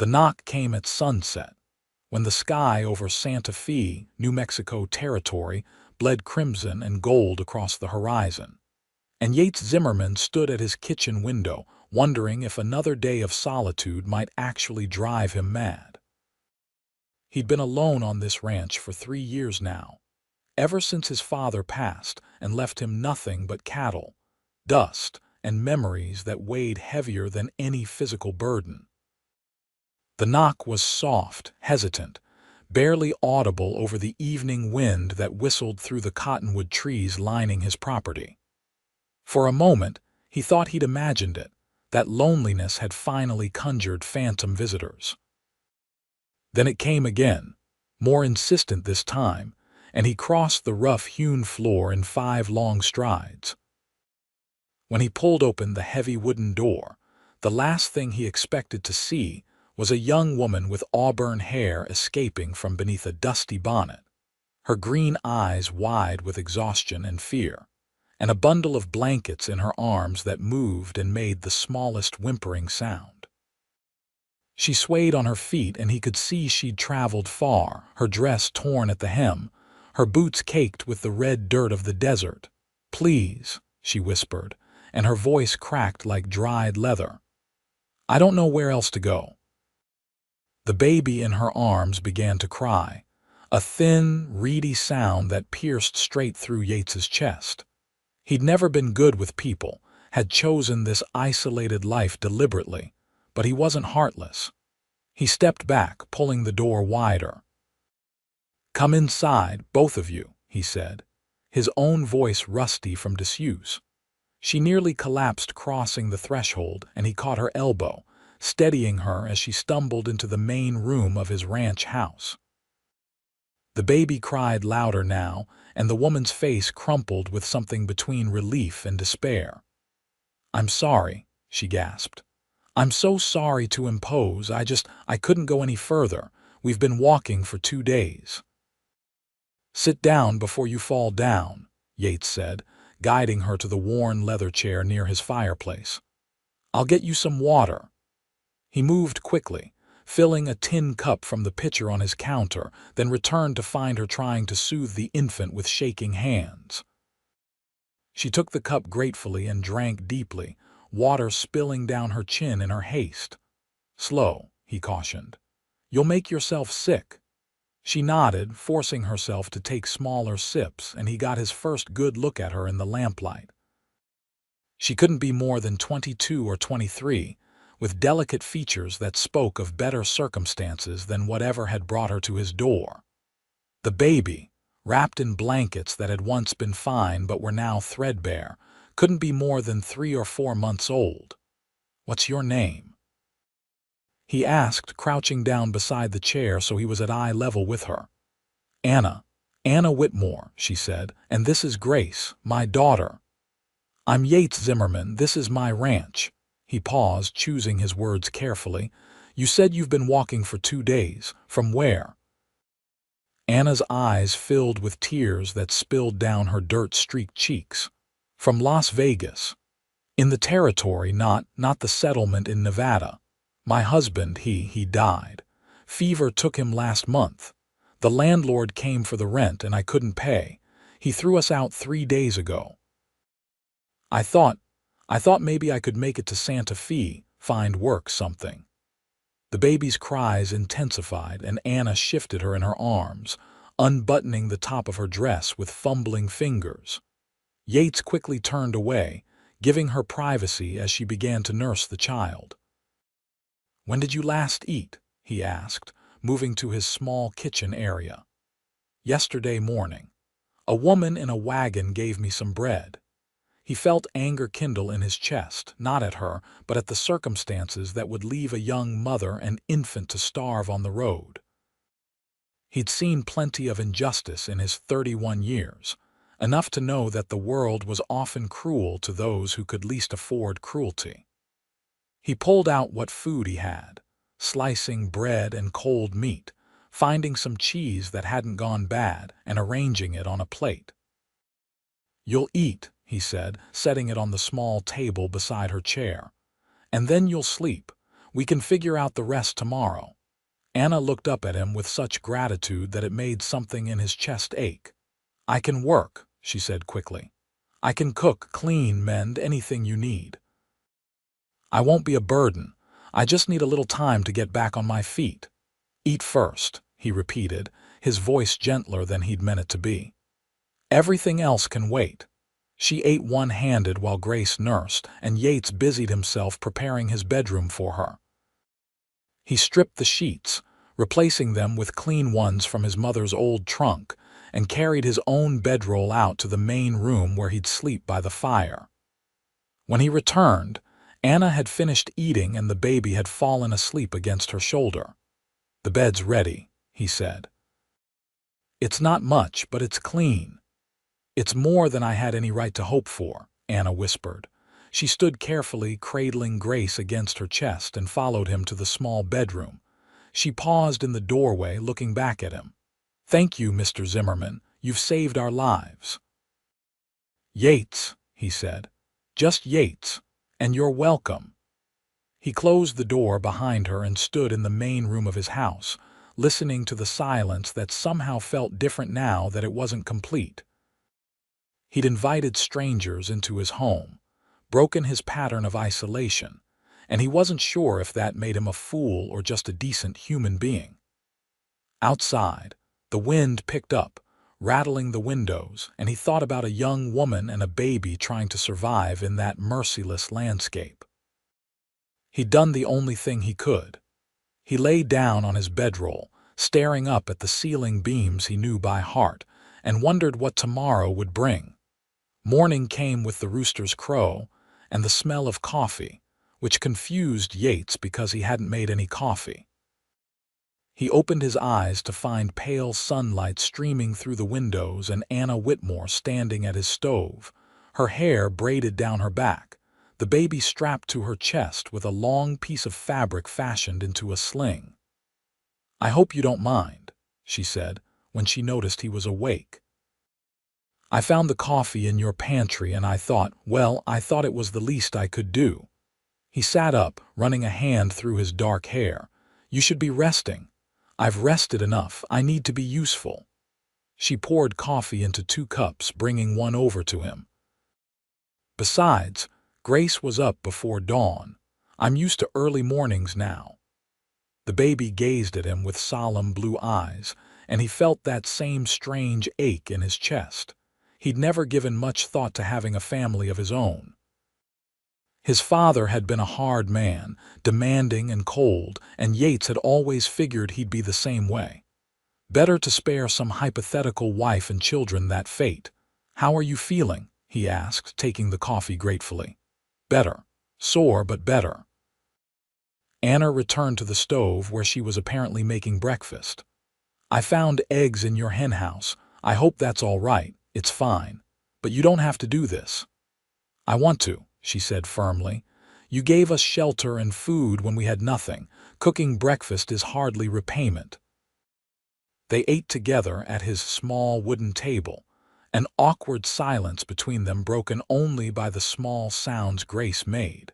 The knock came at sunset, when the sky over Santa Fe, New Mexico territory bled crimson and gold across the horizon, and Yates Zimmerman stood at his kitchen window, wondering if another day of solitude might actually drive him mad. He'd been alone on this ranch for 3 years now, ever since his father passed and left him nothing but cattle, dust, and memories that weighed heavier than any physical burden. The knock was soft, hesitant, barely audible over the evening wind that whistled through the cottonwood trees lining his property. For a moment, he thought he'd imagined it, that loneliness had finally conjured phantom visitors. Then it came again, more insistent this time, and he crossed the rough-hewn floor in 5 long strides. When he pulled open the heavy wooden door, the last thing he expected to see was a young woman with auburn hair escaping from beneath a dusty bonnet, her green eyes wide with exhaustion and fear, and a bundle of blankets in her arms that moved and made the smallest whimpering sound. She swayed on her feet, and he could see she'd traveled far, her dress torn at the hem, her boots caked with the red dirt of the desert. "Please," she whispered, and her voice cracked like dried leather. "I don't know where else to go." The baby in her arms began to cry, a thin, reedy sound that pierced straight through Yates's chest. He'd never been good with people, had chosen this isolated life deliberately, but he wasn't heartless. He stepped back, pulling the door wider. "Come inside, both of you," he said, his own voice rusty from disuse. She nearly collapsed crossing the threshold, and he caught her elbow, steadying her as she stumbled into the main room of his ranch house. The baby cried louder now, and the woman's face crumpled with something between relief and despair. "I'm sorry," she gasped. "I'm so sorry to impose. I couldn't go any further. We've been walking for 2 days." "Sit down before you fall down," Yates said, guiding her to the worn leather chair near his fireplace. "I'll get you some water." He moved quickly, filling a tin cup from the pitcher on his counter, then returned to find her trying to soothe the infant with shaking hands. She took the cup gratefully and drank deeply, water spilling down her chin in her haste. "Slow," he cautioned. "You'll make yourself sick." She nodded, forcing herself to take smaller sips, and he got his first good look at her in the lamplight. She couldn't be more than 22 or 23, with delicate features that spoke of better circumstances than whatever had brought her to his door. The baby, wrapped in blankets that had once been fine but were now threadbare, couldn't be more than 3 or 4 months old. "What's your name?" he asked, crouching down beside the chair so he was at eye level with her. "Anna Whitmore," she said, "and this is Grace, my daughter." "I'm Yates Zimmerman. This is my ranch." He paused, choosing his words carefully. "You said you've been walking for 2 days. From where?" Anna's eyes filled with tears that spilled down her dirt-streaked cheeks. "From Las Vegas. In the territory, not the settlement in Nevada. My husband, he died. Fever took him last month. The landlord came for the rent and I couldn't pay. He threw us out 3 days ago. I thought maybe I could make it to Santa Fe, find work, something." The baby's cries intensified, and Anna shifted her in her arms, unbuttoning the top of her dress with fumbling fingers. Yates quickly turned away, giving her privacy as she began to nurse the child. "When did you last eat?" he asked, moving to his small kitchen area. "Yesterday morning. A woman in a wagon gave me some bread." He felt anger kindle in his chest, not at her, but at the circumstances that would leave a young mother and infant to starve on the road. He'd seen plenty of injustice in his 31 years, enough to know that the world was often cruel to those who could least afford cruelty. He pulled out what food he had, slicing bread and cold meat, finding some cheese that hadn't gone bad and arranging it on a plate. "You'll eat," he said, setting it on the small table beside her chair. "And then you'll sleep. We can figure out the rest tomorrow." Anna looked up at him with such gratitude that it made something in his chest ache. "I can work," she said quickly. "I can cook, clean, mend, anything you need. I won't be a burden. I just need a little time to get back on my feet." "Eat first," he repeated, his voice gentler than he'd meant it to be. "Everything else can wait." She ate one-handed while Grace nursed, and Yates busied himself preparing his bedroom for her. He stripped the sheets, replacing them with clean ones from his mother's old trunk, and carried his own bedroll out to the main room where he'd sleep by the fire. When he returned, Anna had finished eating and the baby had fallen asleep against her shoulder. "The bed's ready," he said. "It's not much, but it's clean." "It's more than I had any right to hope for," Anna whispered. She stood carefully, cradling Grace against her chest, and followed him to the small bedroom. She paused in the doorway, looking back at him. "Thank you, Mr. Zimmerman. You've saved our lives." "Yates," he said. "Just Yates. And you're welcome." He closed the door behind her and stood in the main room of his house, listening to the silence that somehow felt different now that it wasn't complete. He'd invited strangers into his home, broken his pattern of isolation, and he wasn't sure if that made him a fool or just a decent human being. Outside, the wind picked up, rattling the windows, and he thought about a young woman and a baby trying to survive in that merciless landscape. He'd done the only thing he could. He lay down on his bedroll, staring up at the ceiling beams he knew by heart, and wondered what tomorrow would bring. Morning came with the rooster's crow and the smell of coffee, which confused Yates because he hadn't made any coffee. He opened his eyes to find pale sunlight streaming through the windows and Anna Whitmore standing at his stove, her hair braided down her back, the baby strapped to her chest with a long piece of fabric fashioned into a sling. "I hope you don't mind," she said, when she noticed he was awake. "I found the coffee in your pantry and I thought it was the least I could do." He sat up, running a hand through his dark hair. "You should be resting." "I've rested enough. I need to be useful." She poured coffee into 2 cups, bringing one over to him. "Besides, Grace was up before dawn. I'm used to early mornings now." The baby gazed at him with solemn blue eyes, and he felt that same strange ache in his chest. He'd never given much thought to having a family of his own. His father had been a hard man, demanding and cold, and Yates had always figured he'd be the same way. Better to spare some hypothetical wife and children that fate. "How are you feeling?" he asked, taking the coffee gratefully. "Better. Sore, but better." Anna returned to the stove where she was apparently making breakfast. "I found eggs in your henhouse. I hope that's all right. It's fine. But you don't have to do this." "I want to," she said firmly. "You gave us shelter and food when we had nothing. Cooking breakfast is hardly repayment." They ate together at his small wooden table, an awkward silence between them broken only by the small sounds Grace made.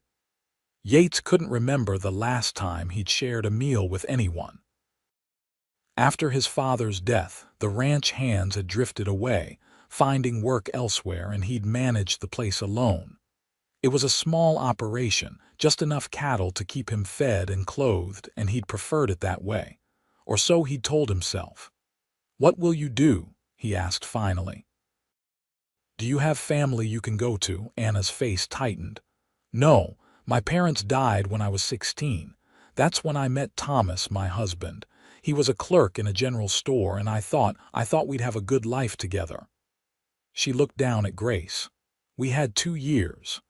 Yates couldn't remember the last time he'd shared a meal with anyone. After his father's death, the ranch hands had drifted away, finding work elsewhere, and he'd managed the place alone. It was a small operation, just enough cattle to keep him fed and clothed, and he'd preferred it that way. Or so he'd told himself. "What will you do?" he asked finally. "Do you have family you can go to?" Anna's face tightened. "No, my parents died when I was 16. That's when I met Thomas, my husband. He was a clerk in a general store, and I thought we'd have a good life together." She looked down at Grace. "We had 2 years.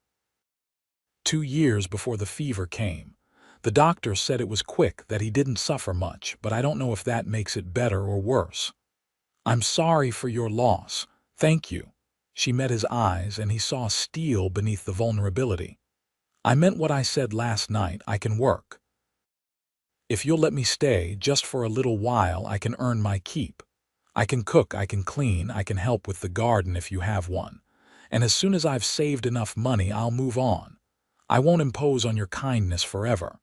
2 years before the fever came. The doctor said it was quick, that he didn't suffer much, but I don't know if that makes it better or worse." "I'm sorry for your loss. Thank you." She met his eyes, and he saw steel beneath the vulnerability. "I meant what I said last night. I can work. If you'll let me stay just for a little while, I can earn my keep. I can cook, I can clean, I can help with the garden if you have one. And as soon as I've saved enough money, I'll move on. I won't impose on your kindness forever."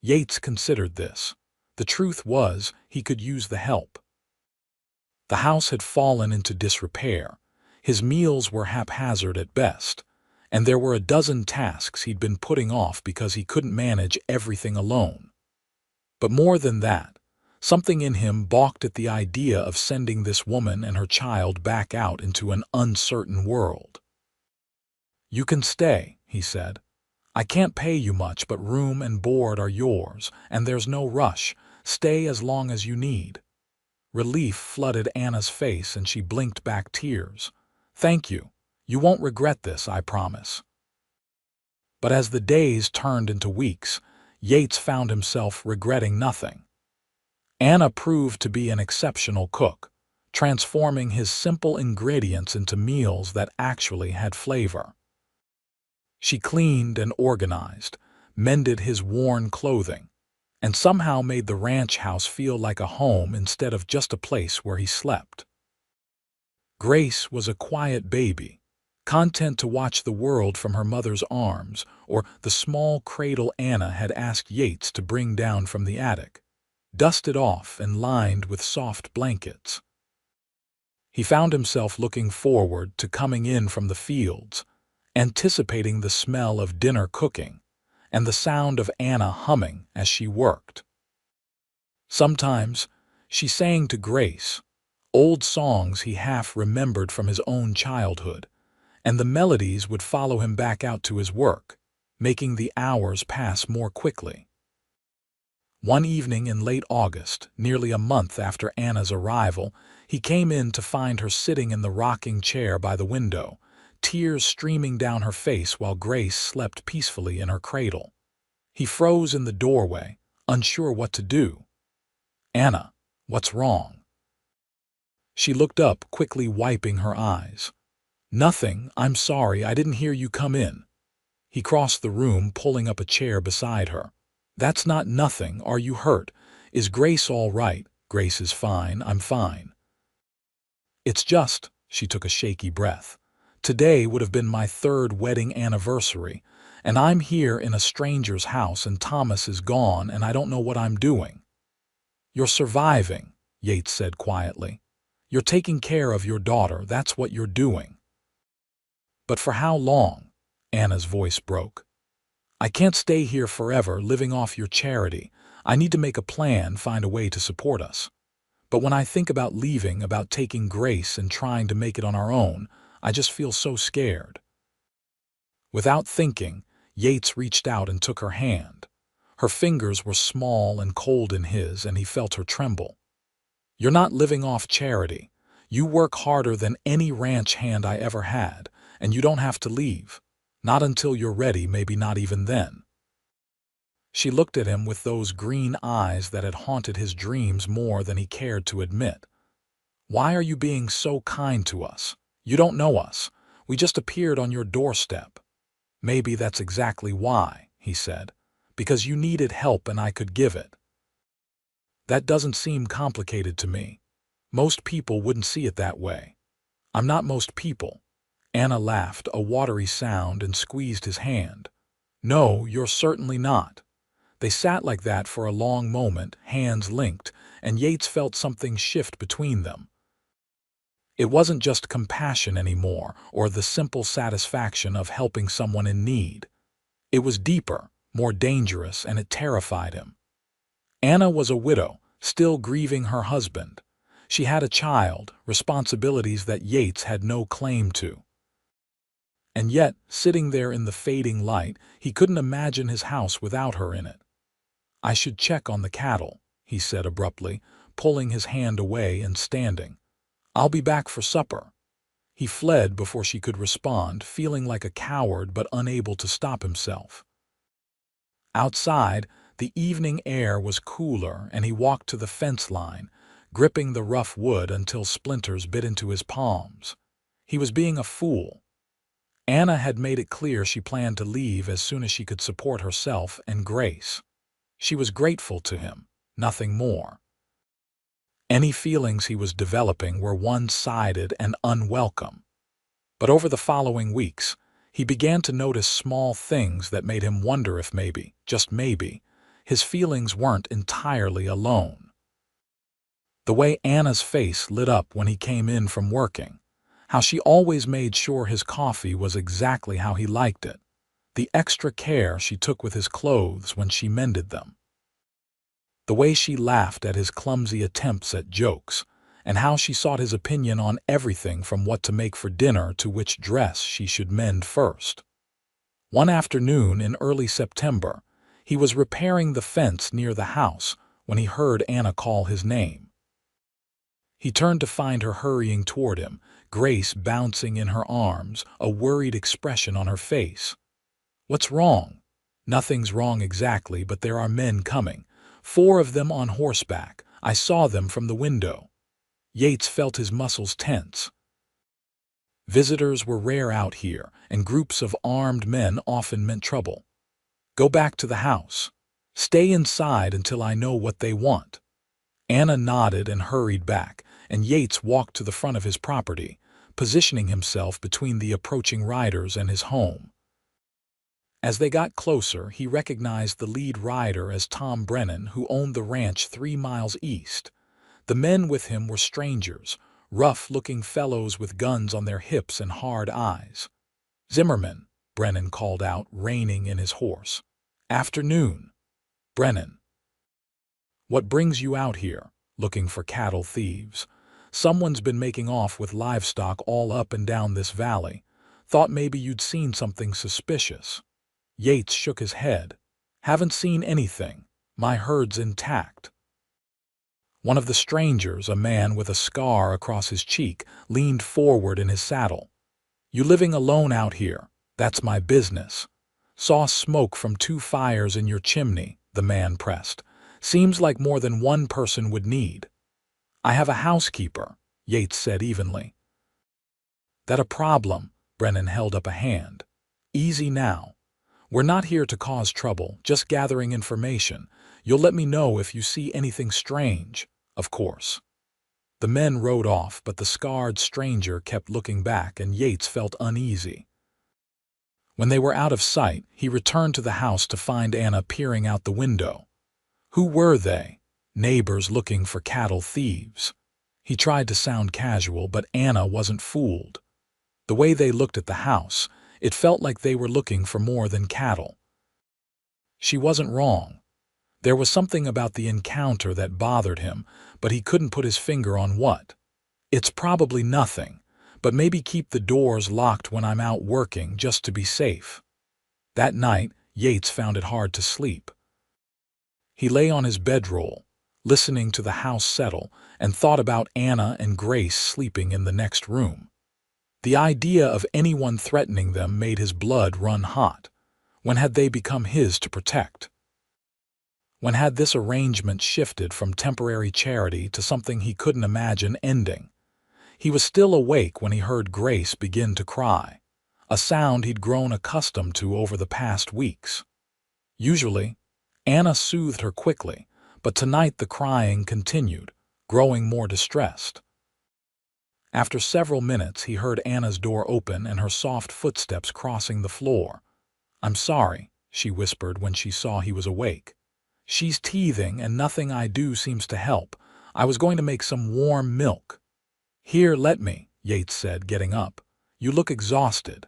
Yates considered this. The truth was, he could use the help. The house had fallen into disrepair. His meals were haphazard at best, and there were a dozen tasks he'd been putting off because he couldn't manage everything alone. But more than that, something in him balked at the idea of sending this woman and her child back out into an uncertain world. "You can stay," he said. "I can't pay you much, but room and board are yours, and there's no rush. Stay as long as you need." Relief flooded Anna's face and she blinked back tears. "Thank you. You won't regret this, I promise." But as the days turned into weeks, Yates found himself regretting nothing. Anna proved to be an exceptional cook, transforming his simple ingredients into meals that actually had flavor. She cleaned and organized, mended his worn clothing, and somehow made the ranch house feel like a home instead of just a place where he slept. Grace was a quiet baby, content to watch the world from her mother's arms or the small cradle Anna had asked Yates to bring down from the attic, dusted off and lined with soft blankets. He found himself looking forward to coming in from the fields, anticipating the smell of dinner cooking and the sound of Anna humming as she worked. Sometimes she sang to Grace, old songs he half remembered from his own childhood, and the melodies would follow him back out to his work, making the hours pass more quickly. One evening in late August, nearly a month after Anna's arrival, he came in to find her sitting in the rocking chair by the window, tears streaming down her face while Grace slept peacefully in her cradle. He froze in the doorway, unsure what to do. "Anna, what's wrong?" She looked up, quickly wiping her eyes. "Nothing, I'm sorry, I didn't hear you come in." He crossed the room, pulling up a chair beside her. "That's not nothing, are you hurt? Is Grace all right?" "Grace is fine, I'm fine." "It's just," she took a shaky breath, "today would have been my 3rd wedding anniversary, and I'm here in a stranger's house and Thomas is gone and I don't know what I'm doing." "You're surviving," Yates said quietly. "You're taking care of your daughter, that's what you're doing." "But for how long?" Anna's voice broke. "I can't stay here forever living off your charity. I need to make a plan, find a way to support us. But when I think about leaving, about taking Grace and trying to make it on our own, I just feel so scared." Without thinking, Yates reached out and took her hand. Her fingers were small and cold in his, and he felt her tremble. "You're not living off charity. You work harder than any ranch hand I ever had, and you don't have to leave. Not until you're ready, maybe not even then." She looked at him with those green eyes that had haunted his dreams more than he cared to admit. "Why are you being so kind to us? You don't know us. We just appeared on your doorstep." "Maybe that's exactly why," he said. "Because you needed help and I could give it." "That doesn't seem complicated to me. Most people wouldn't see it that way." "I'm not most people." Anna laughed, a watery sound, and squeezed his hand. "No, you're certainly not." They sat like that for a long moment, hands linked, and Yates felt something shift between them. It wasn't just compassion anymore, or the simple satisfaction of helping someone in need. It was deeper, more dangerous, and it terrified him. Anna was a widow, still grieving her husband. She had a child, responsibilities that Yates had no claim to. And yet, sitting there in the fading light, he couldn't imagine his house without her in it. "I should check on the cattle," he said abruptly, pulling his hand away and standing. "I'll be back for supper." He fled before she could respond, feeling like a coward but unable to stop himself. Outside, the evening air was cooler, and he walked to the fence line, gripping the rough wood until splinters bit into his palms. He was being a fool. Anna had made it clear she planned to leave as soon as she could support herself and Grace. She was grateful to him, nothing more. Any feelings he was developing were one-sided and unwelcome. But over the following weeks, he began to notice small things that made him wonder if maybe, just maybe, his feelings weren't entirely alone. The way Anna's face lit up when he came in from working, how she always made sure his coffee was exactly how he liked it, the extra care she took with his clothes when she mended them, the way she laughed at his clumsy attempts at jokes, and how she sought his opinion on everything from what to make for dinner to which dress she should mend first. One afternoon in early September, he was repairing the fence near the house when he heard Anna call his name. He turned to find her hurrying toward him, Grace bouncing in her arms, a worried expression on her face. "What's wrong?" "Nothing's wrong exactly, but there are men coming. 4 of them on horseback. I saw them from the window." Yates felt his muscles tense. Visitors were rare out here, and groups of armed men often meant trouble. "Go back to the house. Stay inside until I know what they want." Anna nodded and hurried back, and Yates walked to the front of his property, positioning himself between the approaching riders and his home. As they got closer, he recognized the lead rider as Tom Brennan, who owned the ranch 3 miles east. The men with him were strangers, rough-looking fellows with guns on their hips and hard eyes. "Zimmerman," Brennan called out, reining in his horse. "Afternoon." "Brennan. What brings you out here?" "Looking for cattle thieves. Someone's been making off with livestock all up and down this valley. Thought maybe you'd seen something suspicious." Yates shook his head. "Haven't seen anything. My herd's intact." One of the strangers, a man with a scar across his cheek, leaned forward in his saddle. "You living alone out here?" "That's my business." "Saw smoke from 2 fires in your chimney," the man pressed. "Seems like more than one person would need." "I have a housekeeper," Yates said evenly. "That a problem?" Brennan held up a hand. "Easy now. We're not here to cause trouble, just gathering information. You'll let me know if you see anything strange, of course." The men rode off, but the scarred stranger kept looking back, and Yates felt uneasy. When they were out of sight, he returned to the house to find Anna peering out the window. Who were they? Neighbors looking for cattle thieves. He tried to sound casual, but Anna wasn't fooled. The way they looked at the house, it felt like they were looking for more than cattle. She wasn't wrong. There was something about the encounter that bothered him, but he couldn't put his finger on what. "It's probably nothing, but maybe keep the doors locked when I'm out working just to be safe." That night, Yates found it hard to sleep. He lay on his bedroll, listening to the house settle, and thought about Anna and Grace sleeping in the next room. The idea of anyone threatening them made his blood run hot. When had they become his to protect? When had this arrangement shifted from temporary charity to something he couldn't imagine ending? He was still awake when he heard Grace begin to cry, a sound he'd grown accustomed to over the past weeks. Usually, Anna soothed her quickly, but tonight the crying continued, growing more distressed. After several minutes, he heard Anna's door open and her soft footsteps crossing the floor. "I'm sorry," she whispered when she saw he was awake. "She's teething and nothing I do seems to help. I was going to make some warm milk." "Here, let me," Yates said, getting up. "You look exhausted."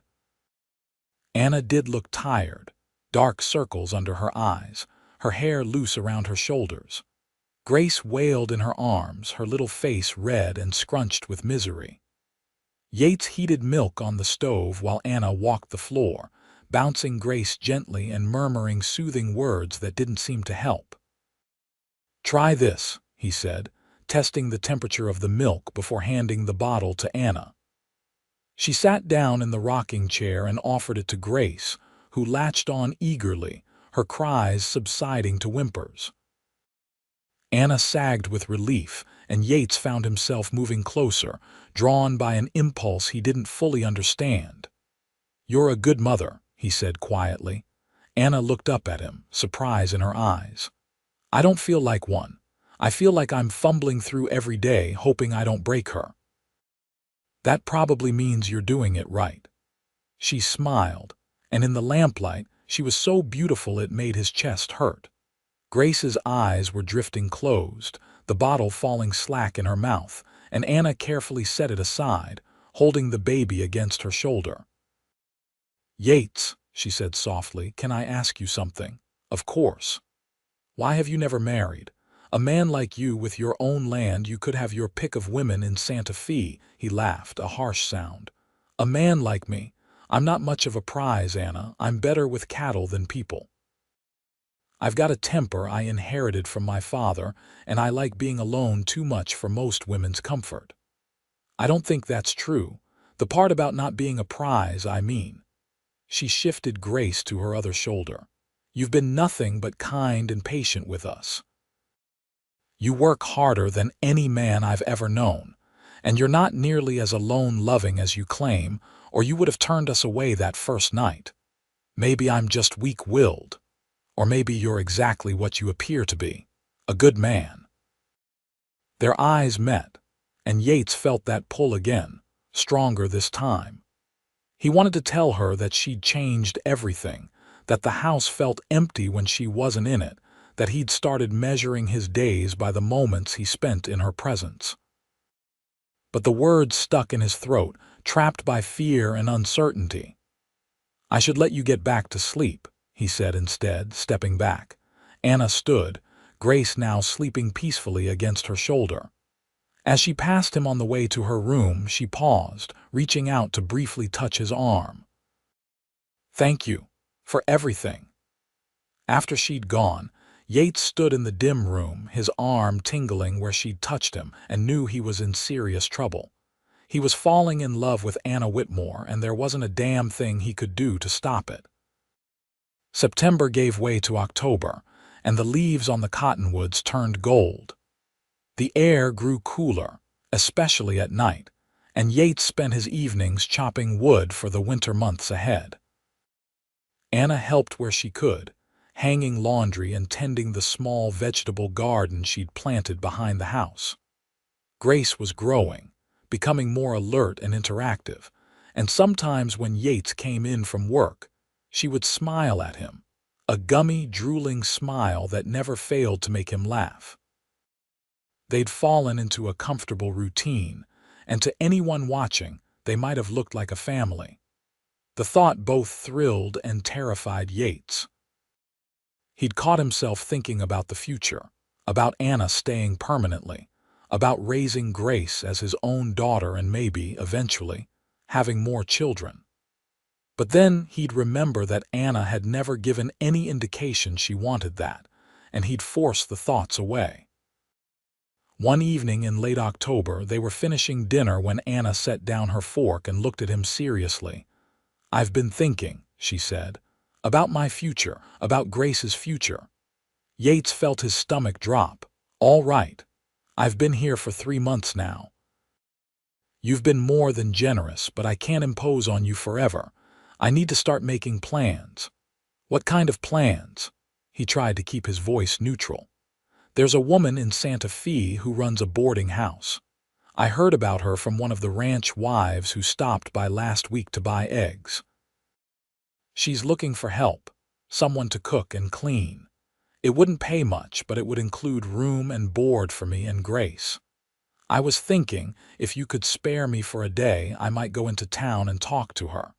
Anna did look tired, dark circles under her eyes, her hair loose around her shoulders. Grace wailed in her arms, her little face red and scrunched with misery. Yates heated milk on the stove while Anna walked the floor, bouncing Grace gently and murmuring soothing words that didn't seem to help. "Try this," he said, testing the temperature of the milk before handing the bottle to Anna. She sat down in the rocking chair and offered it to Grace, who latched on eagerly, her cries subsiding to whimpers. Anna sagged with relief, and Yates found himself moving closer, drawn by an impulse he didn't fully understand. "You're a good mother," he said quietly. Anna looked up at him, surprise in her eyes. "I don't feel like one. I feel like I'm fumbling through every day, hoping I don't break her." "That probably means you're doing it right." She smiled, and in the lamplight, she was so beautiful it made his chest hurt. Grace's eyes were drifting closed, the bottle falling slack in her mouth, and Anna carefully set it aside, holding the baby against her shoulder. "Yates," she said softly, "can I ask you something?" "Of course." "Why have you never married? A man like you with your own land, you could have your pick of women in Santa Fe." He laughed, a harsh sound. "A man like me. I'm not much of a prize, Anna. I'm better with cattle than people. I've got a temper I inherited from my father, and I like being alone too much for most women's comfort." "I don't think that's true. The part about not being a prize, I mean." She shifted Grace to her other shoulder. "You've been nothing but kind and patient with us. You work harder than any man I've ever known, and you're not nearly as alone-loving as you claim, or you would have turned us away that first night. Maybe I'm just weak-willed, or maybe you're exactly what you appear to be, a good man." Their eyes met, and Yates felt that pull again, stronger this time. He wanted to tell her that she'd changed everything, that the house felt empty when she wasn't in it, that he'd started measuring his days by the moments he spent in her presence. But the words stuck in his throat, trapped by fear and uncertainty. "I should let you get back to sleep," he said instead, stepping back. Anna stood, Grace now sleeping peacefully against her shoulder. As she passed him on the way to her room, she paused, reaching out to briefly touch his arm. "Thank you for everything." After she'd gone, Yates stood in the dim room, his arm tingling where she'd touched him, and knew he was in serious trouble. He was falling in love with Anna Whitmore, and there wasn't a damn thing he could do to stop it. September gave way to October, and the leaves on the cottonwoods turned gold. The air grew cooler, especially at night, and Yates spent his evenings chopping wood for the winter months ahead. Anna helped where she could, hanging laundry and tending the small vegetable garden she'd planted behind the house. Grace was growing, becoming more alert and interactive, and sometimes when Yates came in from work, she would smile at him, a gummy, drooling smile that never failed to make him laugh. They'd fallen into a comfortable routine, and to anyone watching, they might have looked like a family. The thought both thrilled and terrified Yates. He'd caught himself thinking about the future, about Anna staying permanently, about raising Grace as his own daughter and maybe, eventually, having more children. But then he'd remember that Anna had never given any indication she wanted that, and he'd forced the thoughts away. One evening in late October, they were finishing dinner when Anna set down her fork and looked at him seriously. "I've been thinking," she said, "about my future, about Grace's future." Yates felt his stomach drop. "All right. I've been here for 3 months now. You've been more than generous, but I can't impose on you forever. I need to start making plans." "What kind of plans?" He tried to keep his voice neutral. "There's a woman in Santa Fe who runs a boarding house. I heard about her from one of the ranch wives who stopped by last week to buy eggs. She's looking for help, someone to cook and clean. It wouldn't pay much, but it would include room and board for me and Grace. I was thinking, if you could spare me for a day, I might go into town and talk to her."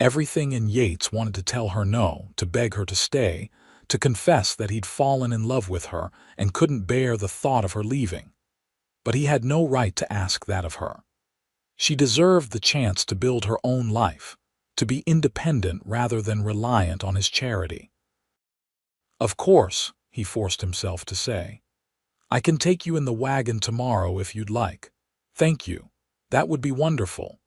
Everything in Yates wanted to tell her no, to beg her to stay, to confess that he'd fallen in love with her and couldn't bear the thought of her leaving. But he had no right to ask that of her. She deserved the chance to build her own life, to be independent rather than reliant on his charity. "Of course," he forced himself to say. "I can take you in the wagon tomorrow if you'd like." "Thank you. That would be wonderful."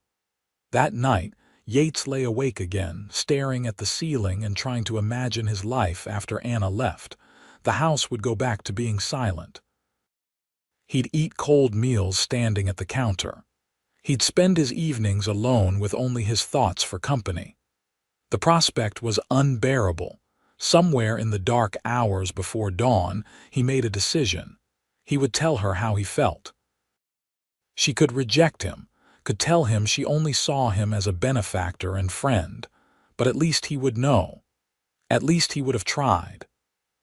That night, Yates lay awake again, staring at the ceiling and trying to imagine his life after Anna left. The house would go back to being silent. He'd eat cold meals standing at the counter. He'd spend his evenings alone with only his thoughts for company. The prospect was unbearable. Somewhere in the dark hours before dawn, he made a decision. He would tell her how he felt. She could reject him, could tell him she only saw him as a benefactor and friend, but at least he would know. At least he would have tried.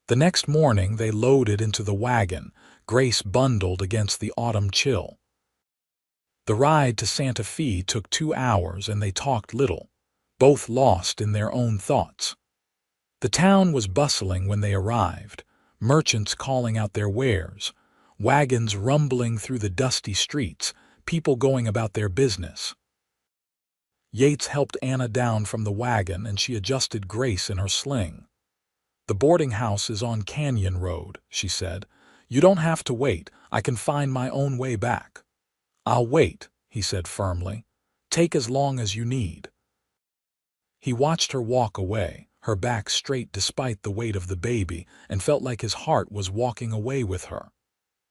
The next morning they loaded into the wagon, Grace bundled against the autumn chill. The ride to Santa Fe took 2 hours and they talked little, both lost in their own thoughts. The town was bustling when they arrived, merchants calling out their wares, wagons rumbling through the dusty streets, people going about their business. Yates helped Anna down from the wagon and she adjusted Grace in her sling. "The boarding house is on Canyon Road," she said. "You don't have to wait. I can find my own way back." "I'll wait," he said firmly. "Take as long as you need." He watched her walk away, her back straight despite the weight of the baby, and felt like his heart was walking away with her.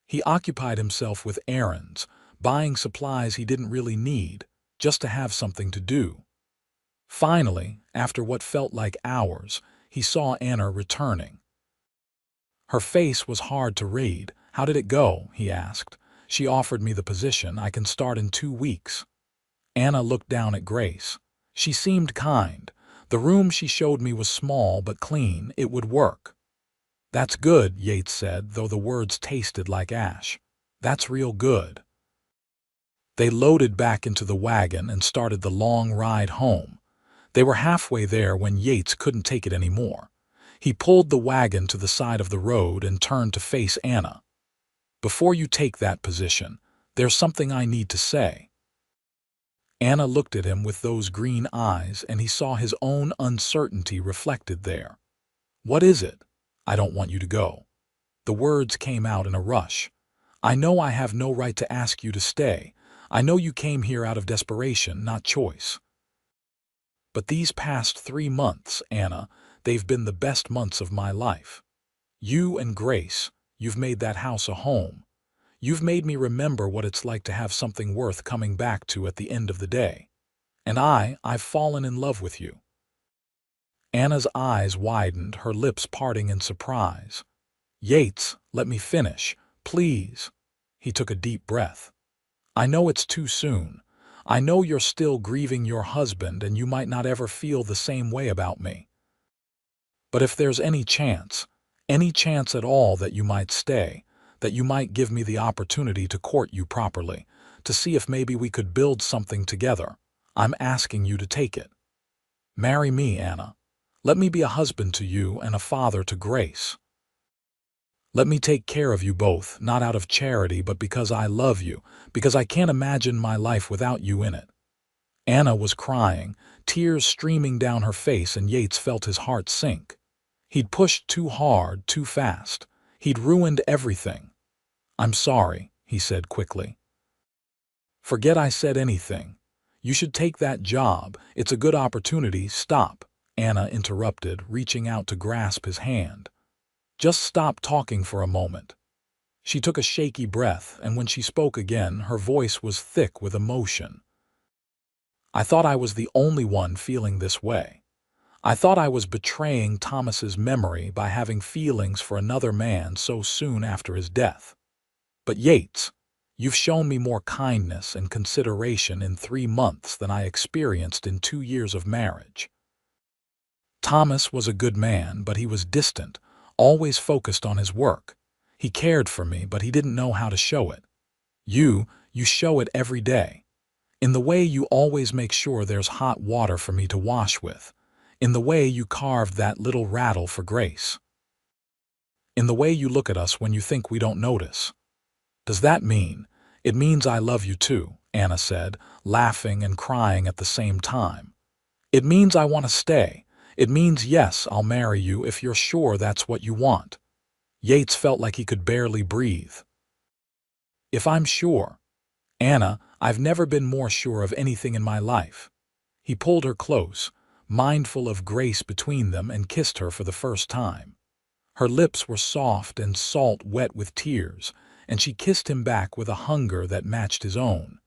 He occupied himself with errands, buying supplies he didn't really need, just to have something to do. Finally, after what felt like hours, he saw Anna returning. Her face was hard to read. "How did it go?" he asked. "She offered me the position. I can start in 2 weeks." Anna looked down at Grace. She seemed kind. "The room she showed me was small but clean. It would work." "That's good," Yates said, though the words tasted like ash. "That's real good." They loaded back into the wagon and started the long ride home. They were halfway there when Yates couldn't take it anymore. He pulled the wagon to the side of the road and turned to face Anna. "Before you take that position, there's something I need to say." Anna looked at him with those green eyes, and he saw his own uncertainty reflected there. "What is it?" "I don't want you to go." The words came out in a rush. "I know I have no right to ask you to stay. I know you came here out of desperation, not choice. But these past 3 months, Anna, they've been the best months of my life. You and Grace, you've made that house a home. You've made me remember what it's like to have something worth coming back to at the end of the day. And I've fallen in love with you." Anna's eyes widened, her lips parting in surprise. "Yates, let me finish, please." He took a deep breath. "I know it's too soon. I know you're still grieving your husband and you might not ever feel the same way about me. But if there's any chance at all that you might stay, that you might give me the opportunity to court you properly, to see if maybe we could build something together, I'm asking you to take it. Marry me, Anna. Let me be a husband to you and a father to Grace. Let me take care of you both, not out of charity, but because I love you, because I can't imagine my life without you in it." Anna was crying, tears streaming down her face, and Yates felt his heart sink. He'd pushed too hard, too fast. He'd ruined everything. "I'm sorry," he said quickly. "Forget I said anything. You should take that job. It's a good opportunity." "Stop," Anna interrupted, reaching out to grasp his hand. "Just stop talking for a moment." She took a shaky breath, and when she spoke again, her voice was thick with emotion. "I thought I was the only one feeling this way. I thought I was betraying Thomas's memory by having feelings for another man so soon after his death. But Yates, you've shown me more kindness and consideration in 3 months than I experienced in 2 years of marriage. Thomas was a good man, but he was distant, always focused on his work. He cared for me, but he didn't know how to show it. You show it every day. In the way you always make sure there's hot water for me to wash with. In the way you carved that little rattle for Grace. In the way you look at us when you think we don't notice. Does that mean? It means I love you too," Anna said, laughing and crying at the same time. "It means I want to stay. It means, yes, I'll marry you if you're sure that's what you want." Yates felt like he could barely breathe. "If I'm sure? Anna, I've never been more sure of anything in my life." He pulled her close, mindful of Grace between them, and kissed her for the first time. Her lips were soft and salt wet with tears, and she kissed him back with a hunger that matched his own.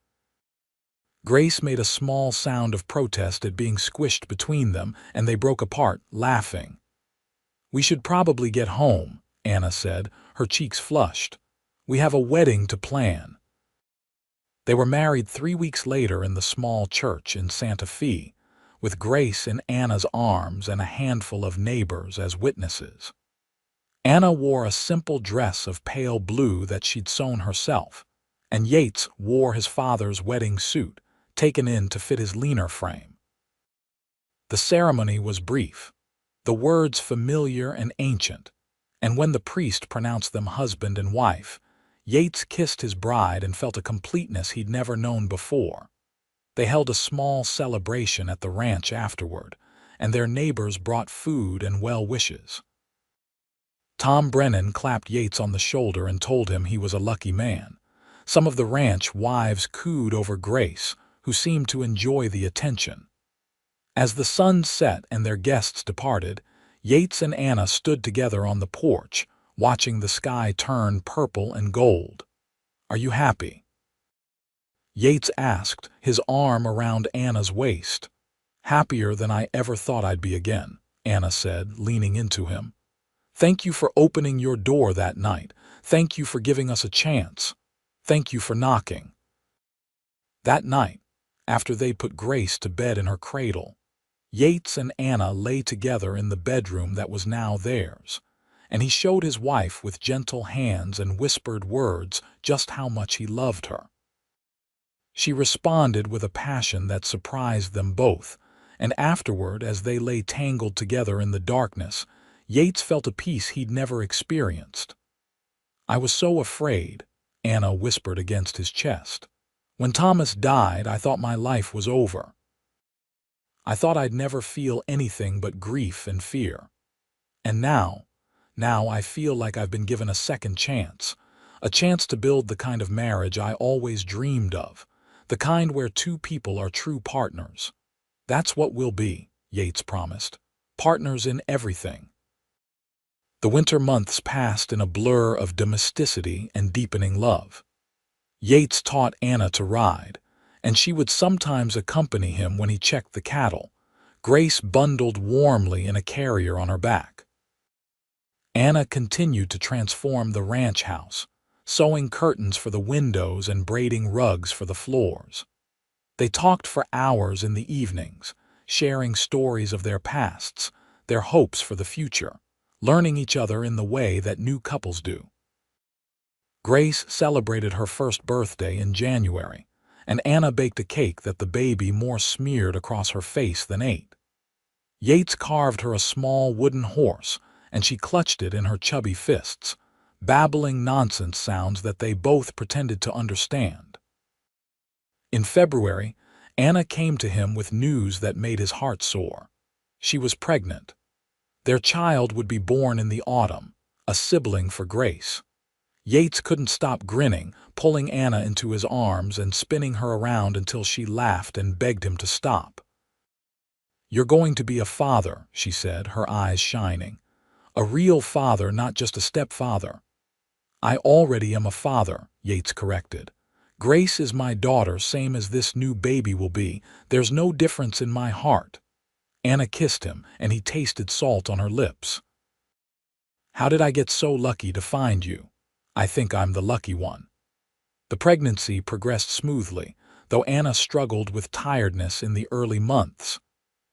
Grace made a small sound of protest at being squished between them, and they broke apart, laughing. "We should probably get home," Anna said, her cheeks flushed. "We have a wedding to plan." They were married 3 weeks later in the small church in Santa Fe, with Grace in Anna's arms and a handful of neighbors as witnesses. Anna wore a simple dress of pale blue that she'd sewn herself, and Yates wore his father's wedding suit, taken in to fit his leaner frame. The ceremony was brief, the words familiar and ancient, and when the priest pronounced them husband and wife, Yates kissed his bride and felt a completeness he'd never known before. They held a small celebration at the ranch afterward, and their neighbors brought food and well wishes. Tom Brennan clapped Yates on the shoulder and told him he was a lucky man. Some of the ranch wives cooed over Grace, who seemed to enjoy the attention. As the sun set and their guests departed, Yates and Anna stood together on the porch, watching the sky turn purple and gold. "Are you happy?" Yates asked, his arm around Anna's waist. "Happier than I ever thought I'd be again," Anna said, leaning into him. "Thank you for opening your door that night. Thank you for giving us a chance. Thank you for knocking." That night, after they put Grace to bed in her cradle, Yates and Anna lay together in the bedroom that was now theirs, and he showed his wife with gentle hands and whispered words just how much he loved her. She responded with a passion that surprised them both, and afterward, as they lay tangled together in the darkness, Yates felt a peace he'd never experienced. "I was so afraid," Anna whispered against his chest. "When Thomas died, I thought my life was over. I thought I'd never feel anything but grief and fear. And now I feel like I've been given a second chance, a chance to build the kind of marriage I always dreamed of, the kind where two people are true partners. That's what we'll be," Yates promised. "Partners in everything." The winter months passed in a blur of domesticity and deepening love. Yates taught Anna to ride, and she would sometimes accompany him when he checked the cattle, Grace bundled warmly in a carrier on her back. Anna continued to transform the ranch house, sewing curtains for the windows and braiding rugs for the floors. They talked for hours in the evenings, sharing stories of their pasts, their hopes for the future, learning each other in the way that new couples do. Grace celebrated her first birthday in January, and Anna baked a cake that the baby more smeared across her face than ate. Yates carved her a small wooden horse, and she clutched it in her chubby fists, babbling nonsense sounds that they both pretended to understand. In February, Anna came to him with news that made his heart soar. She was pregnant. Their child would be born in the autumn, a sibling for Grace. Yates couldn't stop grinning, pulling Anna into his arms and spinning her around until she laughed and begged him to stop. "You're going to be a father," she said, her eyes shining. "A real father, not just a stepfather." "I already am a father," Yates corrected. "Grace is my daughter, same as this new baby will be. There's no difference in my heart." Anna kissed him, and he tasted salt on her lips. "How did I get so lucky to find you? I think I'm the lucky one." The pregnancy progressed smoothly, though Anna struggled with tiredness in the early months.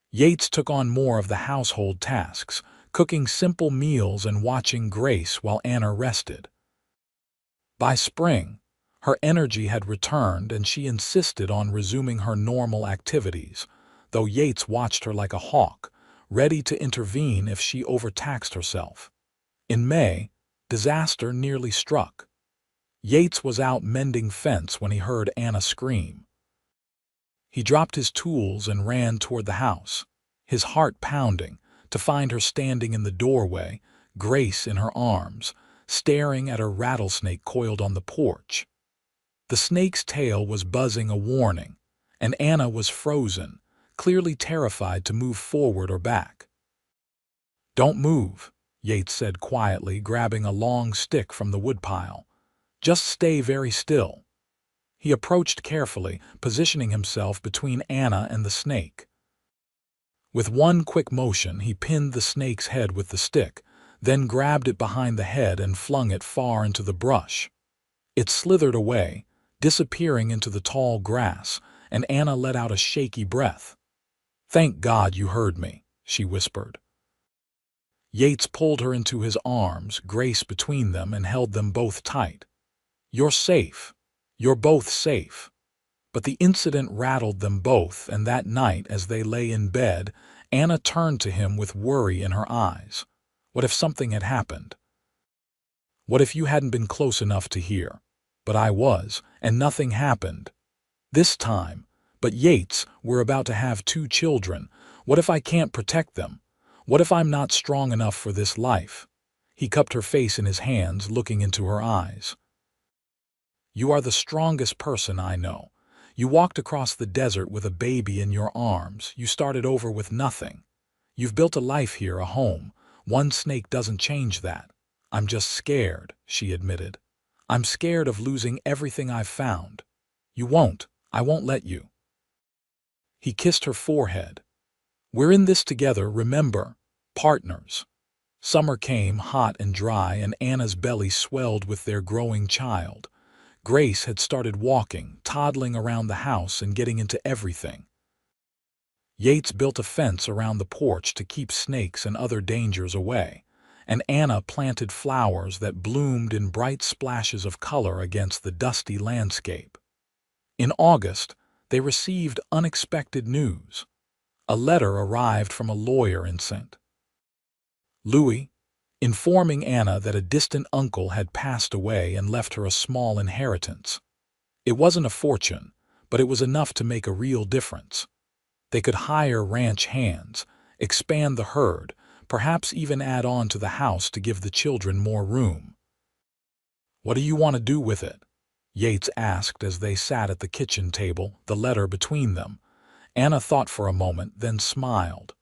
Yates took on more of the household tasks, cooking simple meals and watching Grace while Anna rested. By spring, her energy had returned and she insisted on resuming her normal activities, though Yates watched her like a hawk, ready to intervene if she overtaxed herself. In May, disaster nearly struck. Yates was out mending fence when he heard Anna scream. He dropped his tools and ran toward the house, his heart pounding, to find her standing in the doorway, Grace in her arms, staring at a rattlesnake coiled on the porch. The snake's tail was buzzing a warning, and Anna was frozen, clearly terrified to move forward or back. "Don't move," Yates said quietly, grabbing a long stick from the woodpile. "Just stay very still." He approached carefully, positioning himself between Anna and the snake. With one quick motion, he pinned the snake's head with the stick, then grabbed it behind the head and flung it far into the brush. It slithered away, disappearing into the tall grass, and Anna let out a shaky breath. "Thank God you heard me," she whispered. Yates pulled her into his arms, Grace between them, and held them both tight. "You're safe. You're both safe." But the incident rattled them both, and that night, as they lay in bed, Anna turned to him with worry in her eyes. What if something had happened? What if you hadn't been close enough to hear? But I was, and nothing happened. This time. But Yates, we're about to have 2 children. What if I can't protect them? What if I'm not strong enough for this life? He cupped her face in his hands, looking into her eyes. "You are the strongest person I know. You walked across the desert with a baby in your arms. You started over with nothing. You've built a life here, a home. One snake doesn't change that. I'm just scared," she admitted. "I'm scared of losing everything I've found." "You won't. I won't let you." He kissed her forehead. "We're in this together, remember? Partners." Summer came, hot and dry, and Anna's belly swelled with their growing child. Grace had started walking, toddling around the house and getting into everything. Yates built a fence around the porch to keep snakes and other dangers away, and Anna planted flowers that bloomed in bright splashes of color against the dusty landscape. In August, they received unexpected news. A letter arrived from a lawyer in St. Louis, informing Anna that a distant uncle had passed away and left her a small inheritance. It wasn't a fortune, but it was enough to make a real difference. They could hire ranch hands, expand the herd, perhaps even add on to the house to give the children more room. "What do you want to do with it?" Yates asked as they sat at the kitchen table, the letter between them. Anna thought for a moment, then smiled.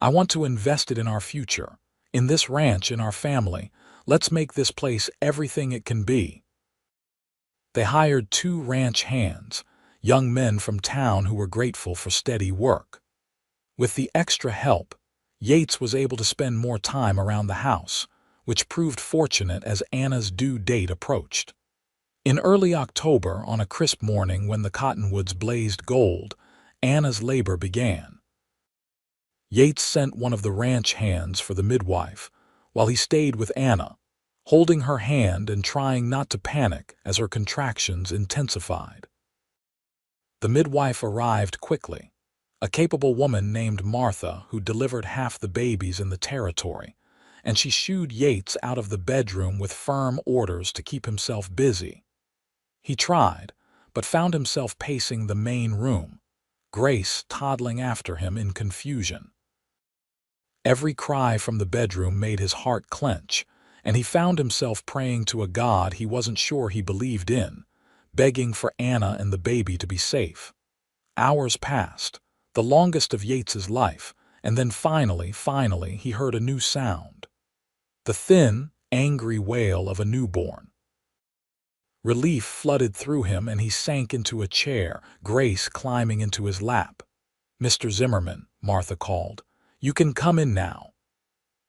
"I want to invest it in our future, in this ranch, in our family. Let's make this place everything it can be." They hired 2 ranch hands, young men from town who were grateful for steady work. With the extra help, Yates was able to spend more time around the house, which proved fortunate as Anna's due date approached. In early October, on a crisp morning when the cottonwoods blazed gold, Anna's labor began. Yates sent one of the ranch hands for the midwife, while he stayed with Anna, holding her hand and trying not to panic as her contractions intensified. The midwife arrived quickly, a capable woman named Martha who delivered half the babies in the territory, and she shooed Yates out of the bedroom with firm orders to keep himself busy. He tried, but found himself pacing the main room, Grace toddling after him in confusion. Every cry from the bedroom made his heart clench, and he found himself praying to a God he wasn't sure he believed in, begging for Anna and the baby to be safe. Hours passed, the longest of Yates's life, and then finally, he heard a new sound. The thin, angry wail of a newborn. Relief flooded through him and he sank into a chair, Grace climbing into his lap. "Mr. Zimmerman," Martha called, "you can come in now."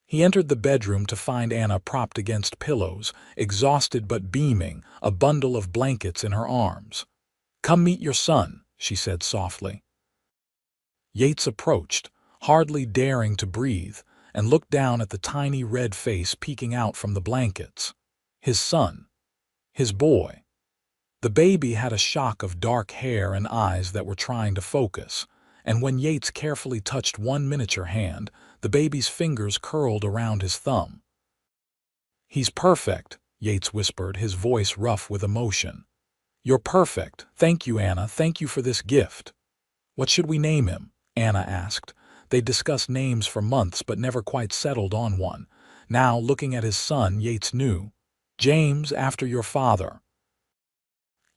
He entered the bedroom to find Anna propped against pillows, exhausted but beaming, a bundle of blankets in her arms. "Come meet your son," she said softly. Yates approached, hardly daring to breathe, and looked down at the tiny red face peeking out from the blankets. His son. His boy. The baby had a shock of dark hair and eyes that were trying to focus, and when Yates carefully touched one miniature hand, the baby's fingers curled around his thumb. "He's perfect," Yates whispered, his voice rough with emotion. "You're perfect. Thank you, Anna. Thank you for this gift." "What should we name him?" Anna asked. They'd discussed names for months but never quite settled on one. Now, looking at his son, Yates knew. "James, after your father."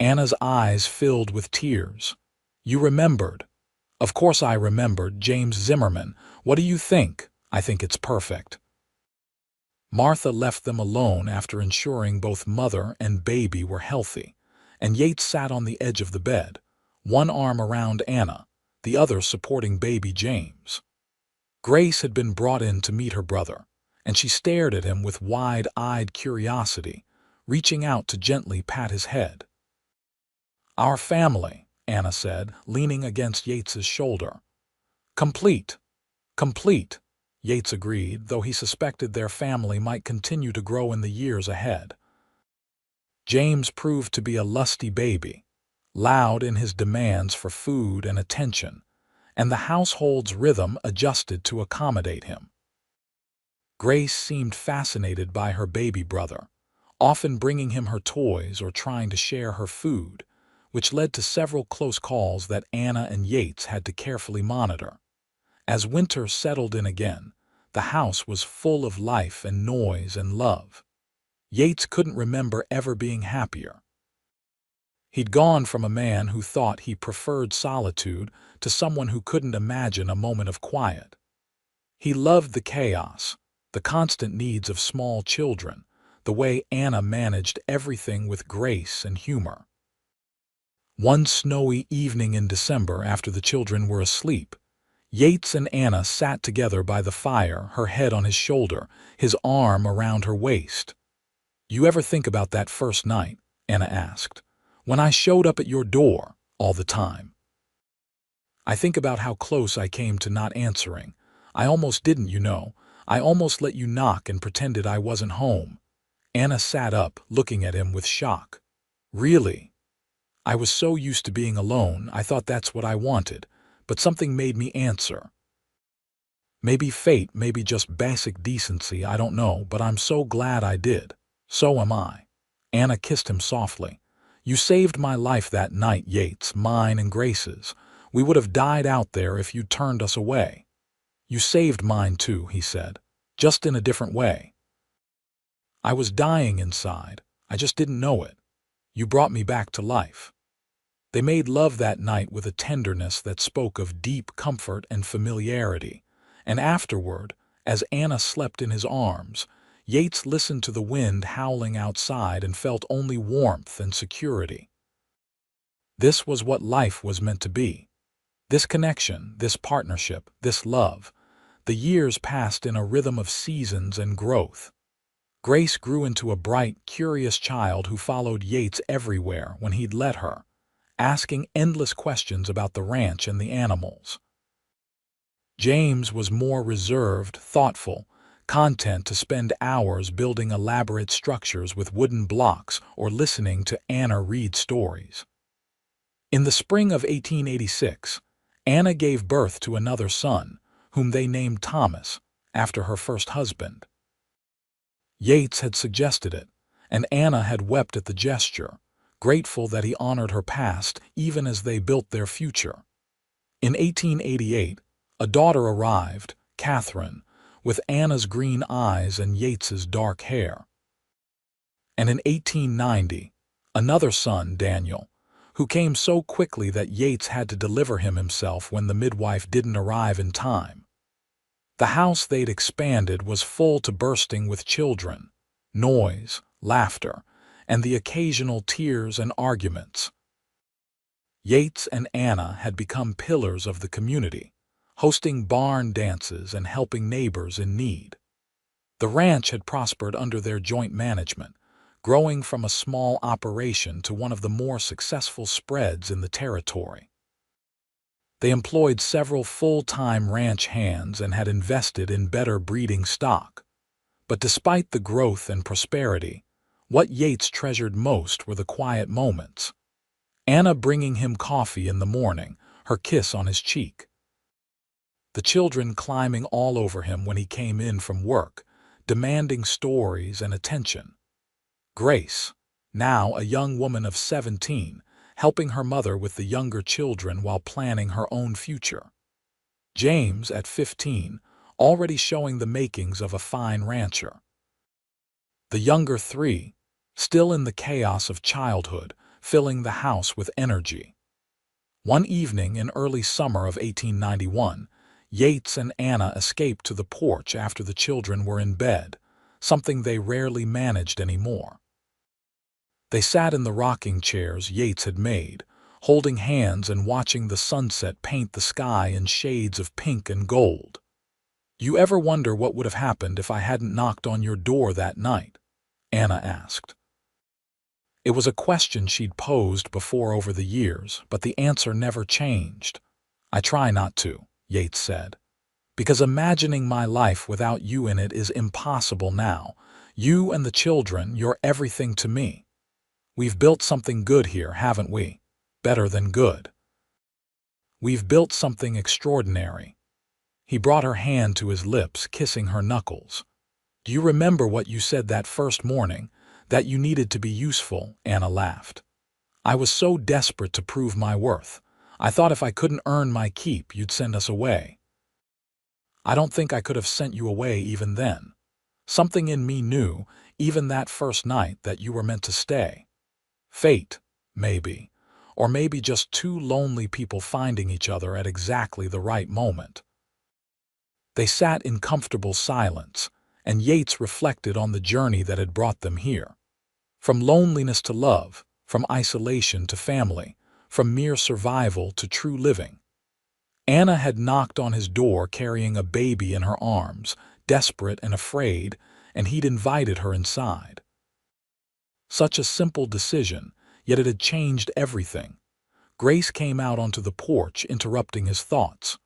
Anna's eyes filled with tears. "You remembered." "Of course I remembered. James Zimmerman. What do you think?" "I think it's perfect." Martha left them alone after ensuring both mother and baby were healthy, and Yates sat on the edge of the bed, one arm around Anna, the other supporting baby James. Grace had been brought in to meet her brother, and she stared at him with wide-eyed curiosity, reaching out to gently pat his head. "Our family," Anna said, leaning against Yates's shoulder. "Complete. Complete," Yates agreed, though he suspected their family might continue to grow in the years ahead. James proved to be a lusty baby, loud in his demands for food and attention, and the household's rhythm adjusted to accommodate him. Grace seemed fascinated by her baby brother, often bringing him her toys or trying to share her food, which led to several close calls that Anna and Yates had to carefully monitor. As winter settled in again, the house was full of life and noise and love. Yates couldn't remember ever being happier. He'd gone from a man who thought he preferred solitude to someone who couldn't imagine a moment of quiet. He loved the chaos, the constant needs of small children, the way Anna managed everything with grace and humor. One snowy evening in December, after the children were asleep, Yates and Anna sat together by the fire, her head on his shoulder, his arm around her waist. "You ever think about that first night?" Anna asked. "When I showed up at your door all the time." "I think about how close I came to not answering. I almost didn't, you know. I almost let you knock and pretended I wasn't home." Anna sat up, looking at him with shock. "Really? I was so used to being alone, I thought that's what I wanted, but something made me answer. Maybe fate, maybe just basic decency, I don't know, but I'm so glad I did." "So am I." Anna kissed him softly. "You saved my life that night, Yates, mine and Grace's. We would have died out there if you'd turned us away." "You saved mine too," he said, "just in a different way. I was dying inside. I just didn't know it. You brought me back to life." They made love that night with a tenderness that spoke of deep comfort and familiarity, and afterward, as Anna slept in his arms, Yates listened to the wind howling outside and felt only warmth and security. This was what life was meant to be. This connection, this partnership, this love. The years passed in a rhythm of seasons and growth. Grace grew into a bright, curious child who followed Yates everywhere when he'd let her, asking endless questions about the ranch and the animals. James was more reserved, thoughtful, content to spend hours building elaborate structures with wooden blocks or listening to Anna read stories. In the spring of 1886, Anna gave birth to another son, whom they named Thomas, after her first husband. Yates had suggested it, and Anna had wept at the gesture, grateful that he honored her past even as they built their future. In 1888, a daughter arrived, Catherine, with Anna's green eyes and Yates's dark hair. And in 1890, another son, Daniel, who came so quickly that Yates had to deliver him himself when the midwife didn't arrive in time. The house they'd expanded was full to bursting with children, noise, laughter, and the occasional tears and arguments. Yates and Anna had become pillars of the community, hosting barn dances and helping neighbors in need. The ranch had prospered under their joint management, growing from a small operation to one of the more successful spreads in the territory. They employed several full-time ranch hands and had invested in better breeding stock. But despite the growth and prosperity, what Yates treasured most were the quiet moments. Anna bringing him coffee in the morning, her kiss on his cheek. The children climbing all over him when he came in from work, demanding stories and attention. Grace, now a young woman of 17, helping her mother with the younger children while planning her own future. James, at 15, already showing the makings of a fine rancher. The younger three, still in the chaos of childhood, filling the house with energy. One evening in early summer of 1891, Yates and Anna escaped to the porch after the children were in bed, something they rarely managed anymore. They sat in the rocking chairs Yates had made, holding hands and watching the sunset paint the sky in shades of pink and gold. "You ever wonder what would have happened if I hadn't knocked on your door that night?" Anna asked. It was a question she'd posed before over the years, but the answer never changed. "I try not to," Yates said. Because imagining my life without you in it is impossible now. You and the children, you're everything to me. We've built something good here, haven't we? Better than good. We've built something extraordinary. He brought her hand to his lips, kissing her knuckles. Do you remember what you said that first morning? That you needed to be useful, Anna laughed. I was so desperate to prove my worth. I thought if I couldn't earn my keep, you'd send us away. I don't think I could have sent you away even then. Something in me knew, even that first night, that you were meant to stay. Fate, maybe. Or maybe just two lonely people finding each other at exactly the right moment. They sat in comfortable silence, and Yates reflected on the journey that had brought them here. From loneliness to love, from isolation to family, from mere survival to true living. Anna had knocked on his door carrying a baby in her arms, desperate and afraid, and he'd invited her inside. Such a simple decision, yet it had changed everything. Grace came out onto the porch, interrupting his thoughts.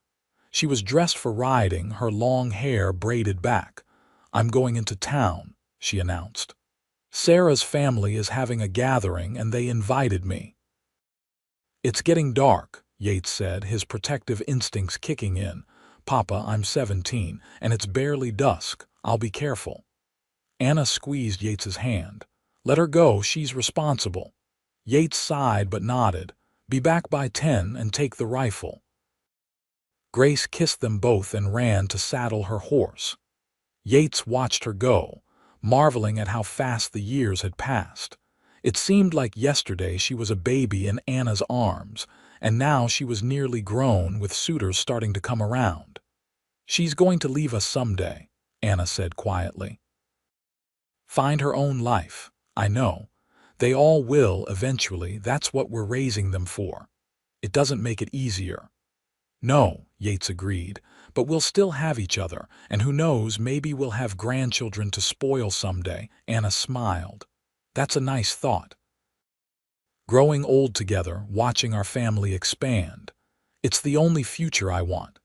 She was dressed for riding, her long hair braided back. I'm going into town, she announced. Sarah's family is having a gathering and they invited me. It's getting dark, Yates said, his protective instincts kicking in. Papa, I'm 17, and it's barely dusk. I'll be careful. Anna squeezed Yates's hand. Let her go, she's responsible. Yates sighed but nodded. Be back by 10 and take the rifle. Grace kissed them both and ran to saddle her horse. Yates watched her go, marveling at how fast the years had passed. It seemed like yesterday she was a baby in Anna's arms, and now she was nearly grown, with suitors starting to come around. She's going to leave us someday, Anna said quietly. Find her own life, I know. They all will eventually, that's what we're raising them for. It doesn't make it easier. No, Yates agreed, but we'll still have each other, and who knows, maybe we'll have grandchildren to spoil someday. Anna smiled. That's a nice thought. Growing old together, watching our family expand. It's the only future I want.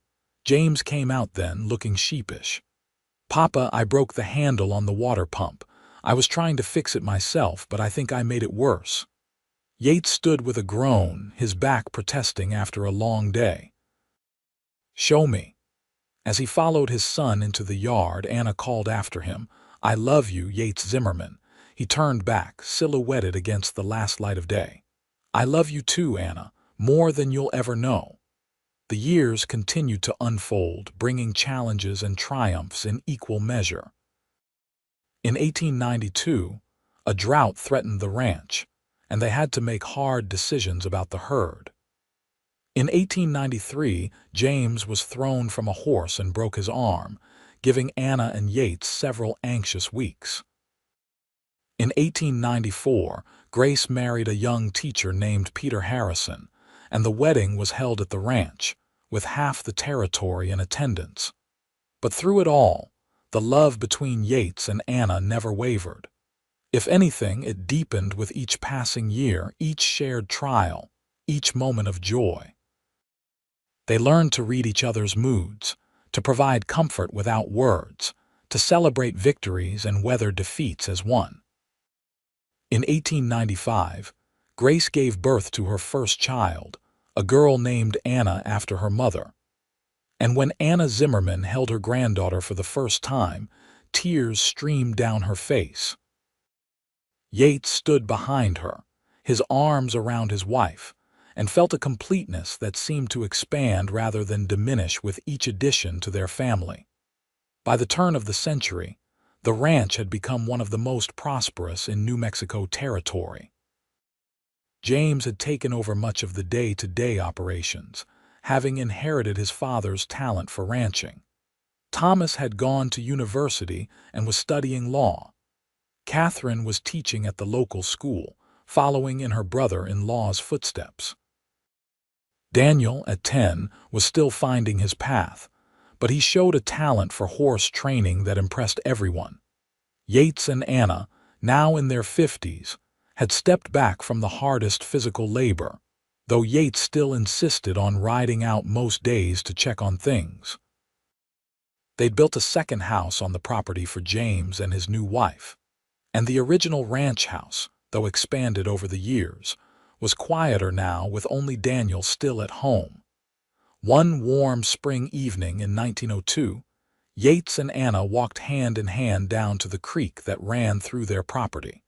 James came out then, looking sheepish. Papa, I broke the handle on the water pump. I was trying to fix it myself, but I think I made it worse. Yates stood with a groan, his back protesting after a long day. Show me. As he followed his son into the yard, Anna called after him, I love you, Yates Zimmerman. He turned back, silhouetted against the last light of day. I love you too, Anna, more than you'll ever know. The years continued to unfold, bringing challenges and triumphs in equal measure. In 1892, a drought threatened the ranch, and they had to make hard decisions about the herd. In 1893, James was thrown from a horse and broke his arm, giving Anna and Yates several anxious weeks. In 1894, Grace married a young teacher named Peter Harrison, and the wedding was held at the ranch, with half the territory in attendance. But through it all, the love between Yates and Anna never wavered. If anything, it deepened with each passing year, each shared trial, each moment of joy. They learned to read each other's moods, to provide comfort without words, to celebrate victories and weather defeats as one. In 1895, Grace gave birth to her first child, a girl named Anna after her mother. And when Anna Zimmerman held her granddaughter for the first time, tears streamed down her face. Yates stood behind her, his arms around his wife, and felt a completeness that seemed to expand rather than diminish with each addition to their family. By the turn of the century, the ranch had become one of the most prosperous in New Mexico territory. James had taken over much of the day-to-day operations, having inherited his father's talent for ranching. Thomas had gone to university and was studying law. Catherine was teaching at the local school, following in her brother-in-law's footsteps. Daniel, at 10, was still finding his path, but he showed a talent for horse training that impressed everyone. Yates and Anna, now in their 50s, had stepped back from the hardest physical labor, though Yates still insisted on riding out most days to check on things. They'd built a second house on the property for James and his new wife, and the original ranch house, though expanded over the years, was quieter now with only Daniel still at home. One warm spring evening in 1902, Yates and Anna walked hand in hand down to the creek that ran through their property.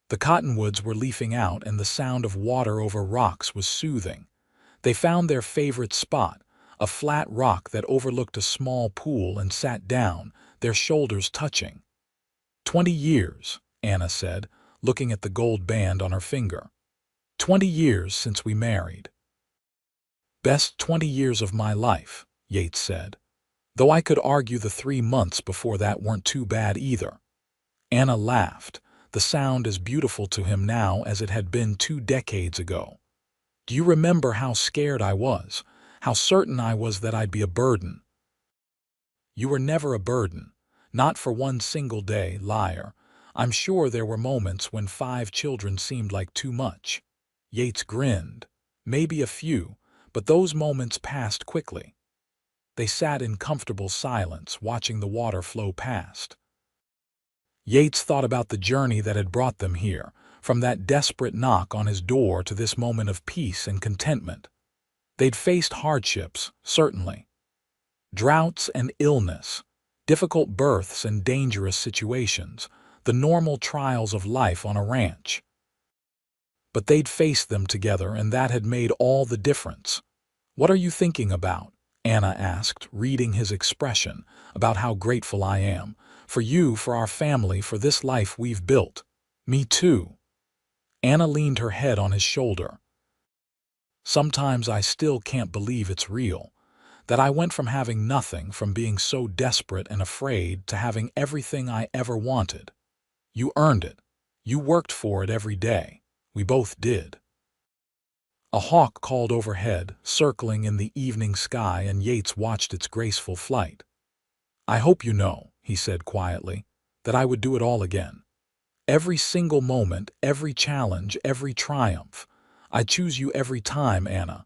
The cottonwoods were leafing out and the sound of water over rocks was soothing. They found their favorite spot, a flat rock that overlooked a small pool, and sat down, their shoulders touching. 20 years, Anna said, looking at the gold band on her finger. 20 years since we married. Best 20 years of my life, Yates said, though I could argue the 3 months before that weren't too bad either. Anna laughed, the sound as beautiful to him now as it had been 2 decades ago. Do you remember how scared I was, how certain I was that I'd be a burden? You were never a burden, not for one single day, liar. I'm sure there were moments when 5 children seemed like too much. Yates grinned. Maybe a few, but those moments passed quickly. They sat in comfortable silence, watching the water flow past. Yates thought about the journey that had brought them here, from that desperate knock on his door to this moment of peace and contentment. They'd faced hardships, certainly. Droughts and illness, difficult births and dangerous situations, the normal trials of life on a ranch. But they'd faced them together, and that had made all the difference. What are you thinking about? Anna asked, reading his expression. About how grateful I am. For you, for our family, for this life we've built. Me too. Anna leaned her head on his shoulder. Sometimes I still can't believe it's real. That I went from having nothing, from being so desperate and afraid, to having everything I ever wanted. You earned it. You worked for it every day. We both did. A hawk called overhead, circling in the evening sky, and Yates watched its graceful flight. I hope you know, he said quietly, that I would do it all again. Every single moment, every challenge, every triumph. I'd choose you every time, Anna.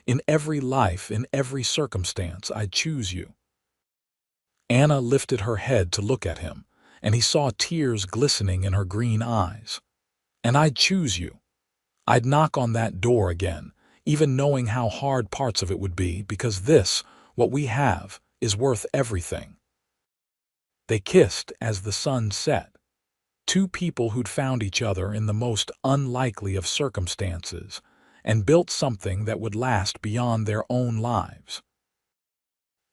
In every life, in every circumstance, I'd choose you. Anna lifted her head to look at him, and he saw tears glistening in her green eyes. And I'd choose you. I'd knock on that door again, even knowing how hard parts of it would be, because this, what we have, is worth everything. They kissed as the sun set. 2 people who'd found each other in the most unlikely of circumstances and built something that would last beyond their own lives.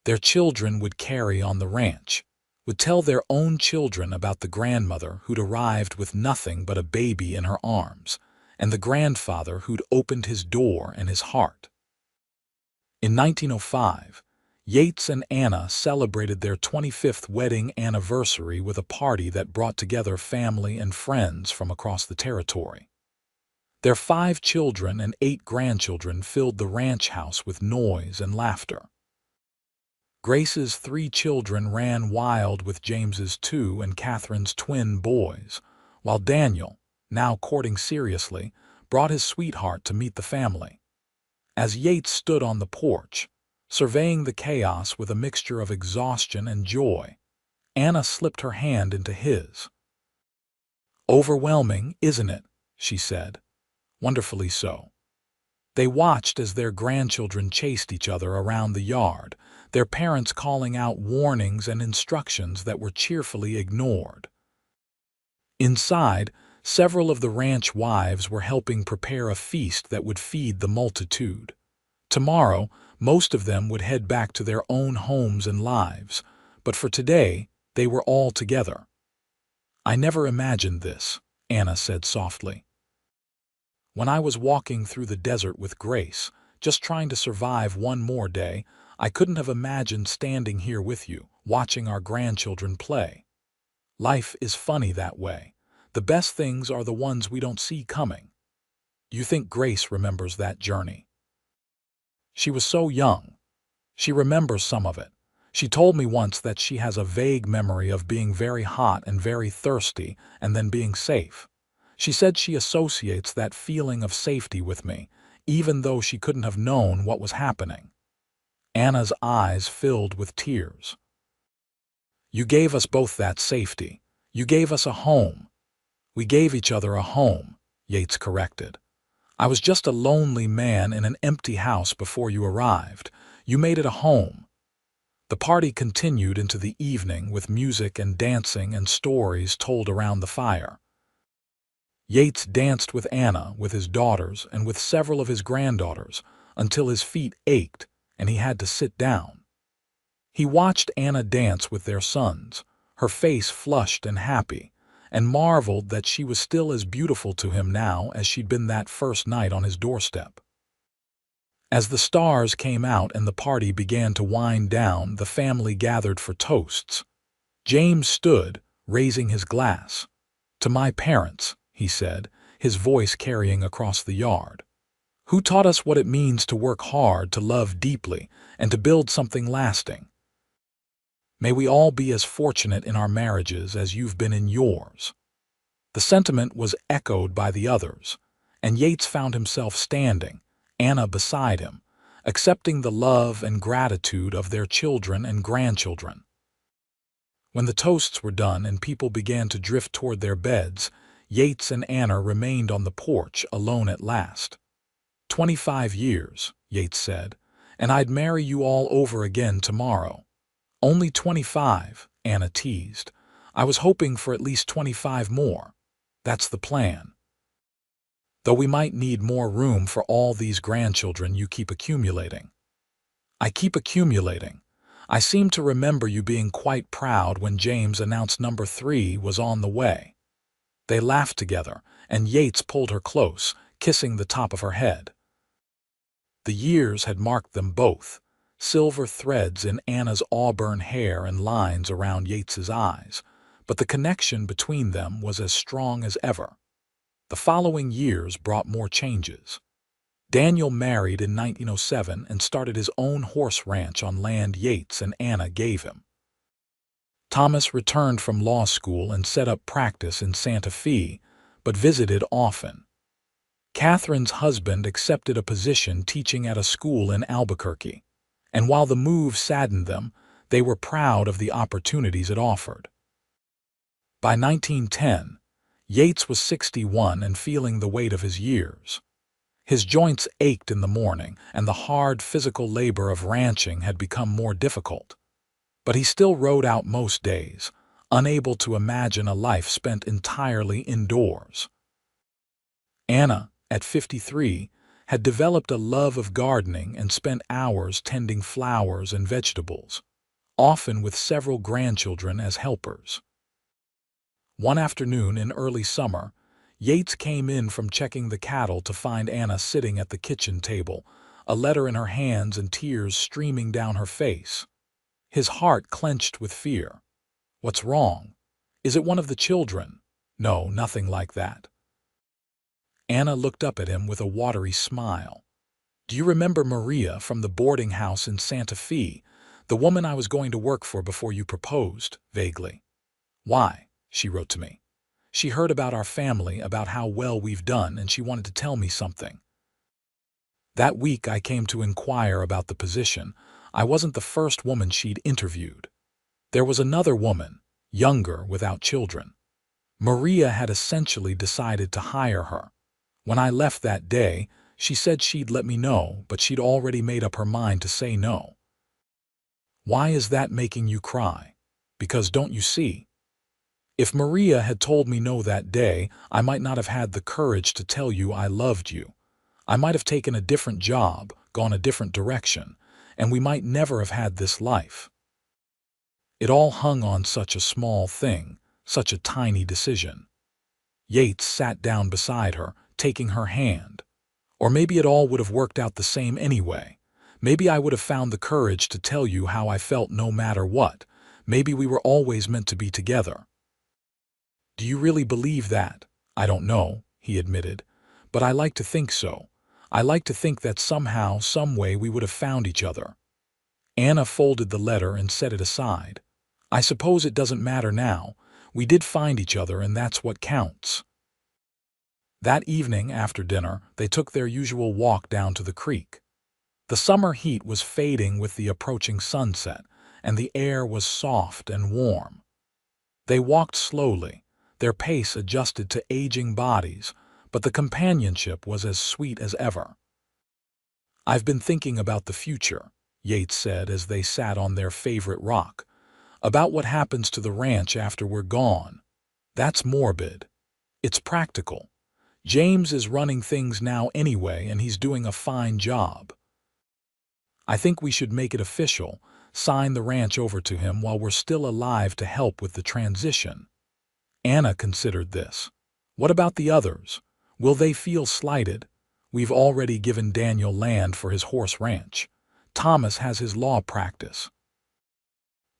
Their children would carry on the ranch, would tell their own children about the grandmother who'd arrived with nothing but a baby in her arms, and the grandfather who'd opened his door and his heart. In 1905, Yates and Anna celebrated their 25th wedding anniversary with a party that brought together family and friends from across the territory. Their 5 children and 8 grandchildren filled the ranch house with noise and laughter. Grace's 3 children ran wild with James's 2 and Catherine's twin boys, while Daniel, now courting seriously, brought his sweetheart to meet the family. As Yates stood on the porch, surveying the chaos with a mixture of exhaustion and joy, Anna slipped her hand into his. "Overwhelming, isn't it?" she said. "Wonderfully so." They watched as their grandchildren chased each other around the yard, their parents calling out warnings and instructions that were cheerfully ignored. Inside, several of the ranch wives were helping prepare a feast that would feed the multitude. Tomorrow, most of them would head back to their own homes and lives, but for today, they were all together. "I never imagined this," Anna said softly. "When I was walking through the desert with Grace, just trying to survive one more day, I couldn't have imagined standing here with you, watching our grandchildren play. Life is funny that way. The best things are the ones we don't see coming. Do you think Grace remembers that journey?" "She was so young. She remembers some of it. She told me once that she has a vague memory of being very hot and very thirsty and then being safe. She said she associates that feeling of safety with me, even though she couldn't have known what was happening." Anna's eyes filled with tears. "You gave us both that safety. You gave us a home." "We gave each other a home," Yates corrected. "I was just a lonely man in an empty house before you arrived. You made it a home." The party continued into the evening with music and dancing and stories told around the fire. Yates danced with Anna, with his daughters, and with several of his granddaughters, until his feet ached and he had to sit down. He watched Anna dance with their sons, her face flushed and happy, and marveled that she was still as beautiful to him now as she'd been that first night on his doorstep. As the stars came out and the party began to wind down, the family gathered for toasts. James stood, raising his glass. "To my parents," he said, his voice carrying across the yard, "who taught us what it means to work hard, to love deeply, and to build something lasting. May we all be as fortunate in our marriages as you've been in yours." The sentiment was echoed by the others, and Yates found himself standing, Anna beside him, accepting the love and gratitude of their children and grandchildren. When the toasts were done and people began to drift toward their beds, Yates and Anna remained on the porch alone at last. 25 years, Yates said, and I'd marry you all over again tomorrow." "Only 25, Anna teased. "I was hoping for at least 25 more. That's the plan. Though we might need more room for all these grandchildren you keep accumulating." "I keep accumulating. I seem to remember you being quite proud when James announced number 3 was on the way." They laughed together, and Yates pulled her close, kissing the top of her head. The years had marked them both, silver threads in Anna's auburn hair and lines around Yates's eyes, but the connection between them was as strong as ever. The following years brought more changes. Daniel married in 1907 and started his own horse ranch on land Yates and Anna gave him. Thomas returned from law school and set up practice in Santa Fe, but visited often. Catherine's husband accepted a position teaching at a school in Albuquerque, and while the move saddened them, they were proud of the opportunities it offered. By 1910, Yates was 61 and feeling the weight of his years. His joints ached in the morning, and the hard physical labor of ranching had become more difficult. But he still rode out most days, unable to imagine a life spent entirely indoors. Anna, at 53, had developed a love of gardening and spent hours tending flowers and vegetables, often with several grandchildren as helpers. One afternoon in early summer, Yates came in from checking the cattle to find Anna sitting at the kitchen table, a letter in her hands and tears streaming down her face. His heart clenched with fear. "What's wrong? Is it one of the children?" "No, nothing like that." Anna looked up at him with a watery smile. "Do you remember Maria from the boarding house in Santa Fe, the woman I was going to work for before you proposed?" "Vaguely." "Why?" "She wrote to me. She heard about our family, about how well we've done, and she wanted to tell me something. That week I came to inquire about the position. I wasn't the first woman she'd interviewed. There was another woman, younger, without children. Maria had essentially decided to hire her. When I left that day, she said she'd let me know, but she'd already made up her mind to say no." "Why is that making you cry? Because don't you see? If Maria had told me no that day, I might not have had the courage to tell you I loved you. I might have taken a different job, gone a different direction, and we might never have had this life. It all hung on such a small thing, such a tiny decision." Yates sat down beside her, taking her hand. "Or maybe it all would have worked out the same anyway. Maybe I would have found the courage to tell you how I felt no matter what. Maybe we were always meant to be together." "Do you really believe that?" "I don't know," he admitted, "but I like to think so. I like to think that somehow, some way we would have found each other." Anna folded the letter and set it aside. "I suppose it doesn't matter now. We did find each other, and that's what counts." That evening after dinner, they took their usual walk down to the creek. The summer heat was fading with the approaching sunset, and the air was soft and warm. They walked slowly, their pace adjusted to aging bodies, but the companionship was as sweet as ever. "I've been thinking about the future," Yates said as they sat on their favorite rock, "about what happens to the ranch after we're gone. That's morbid. It's practical. James is running things now anyway, and he's doing a fine job. I think we should make it official, sign the ranch over to him while we're still alive to help with the transition." Anna considered this. "What about the others? Will they feel slighted? We've already given Daniel land for his horse ranch. Thomas has his law practice.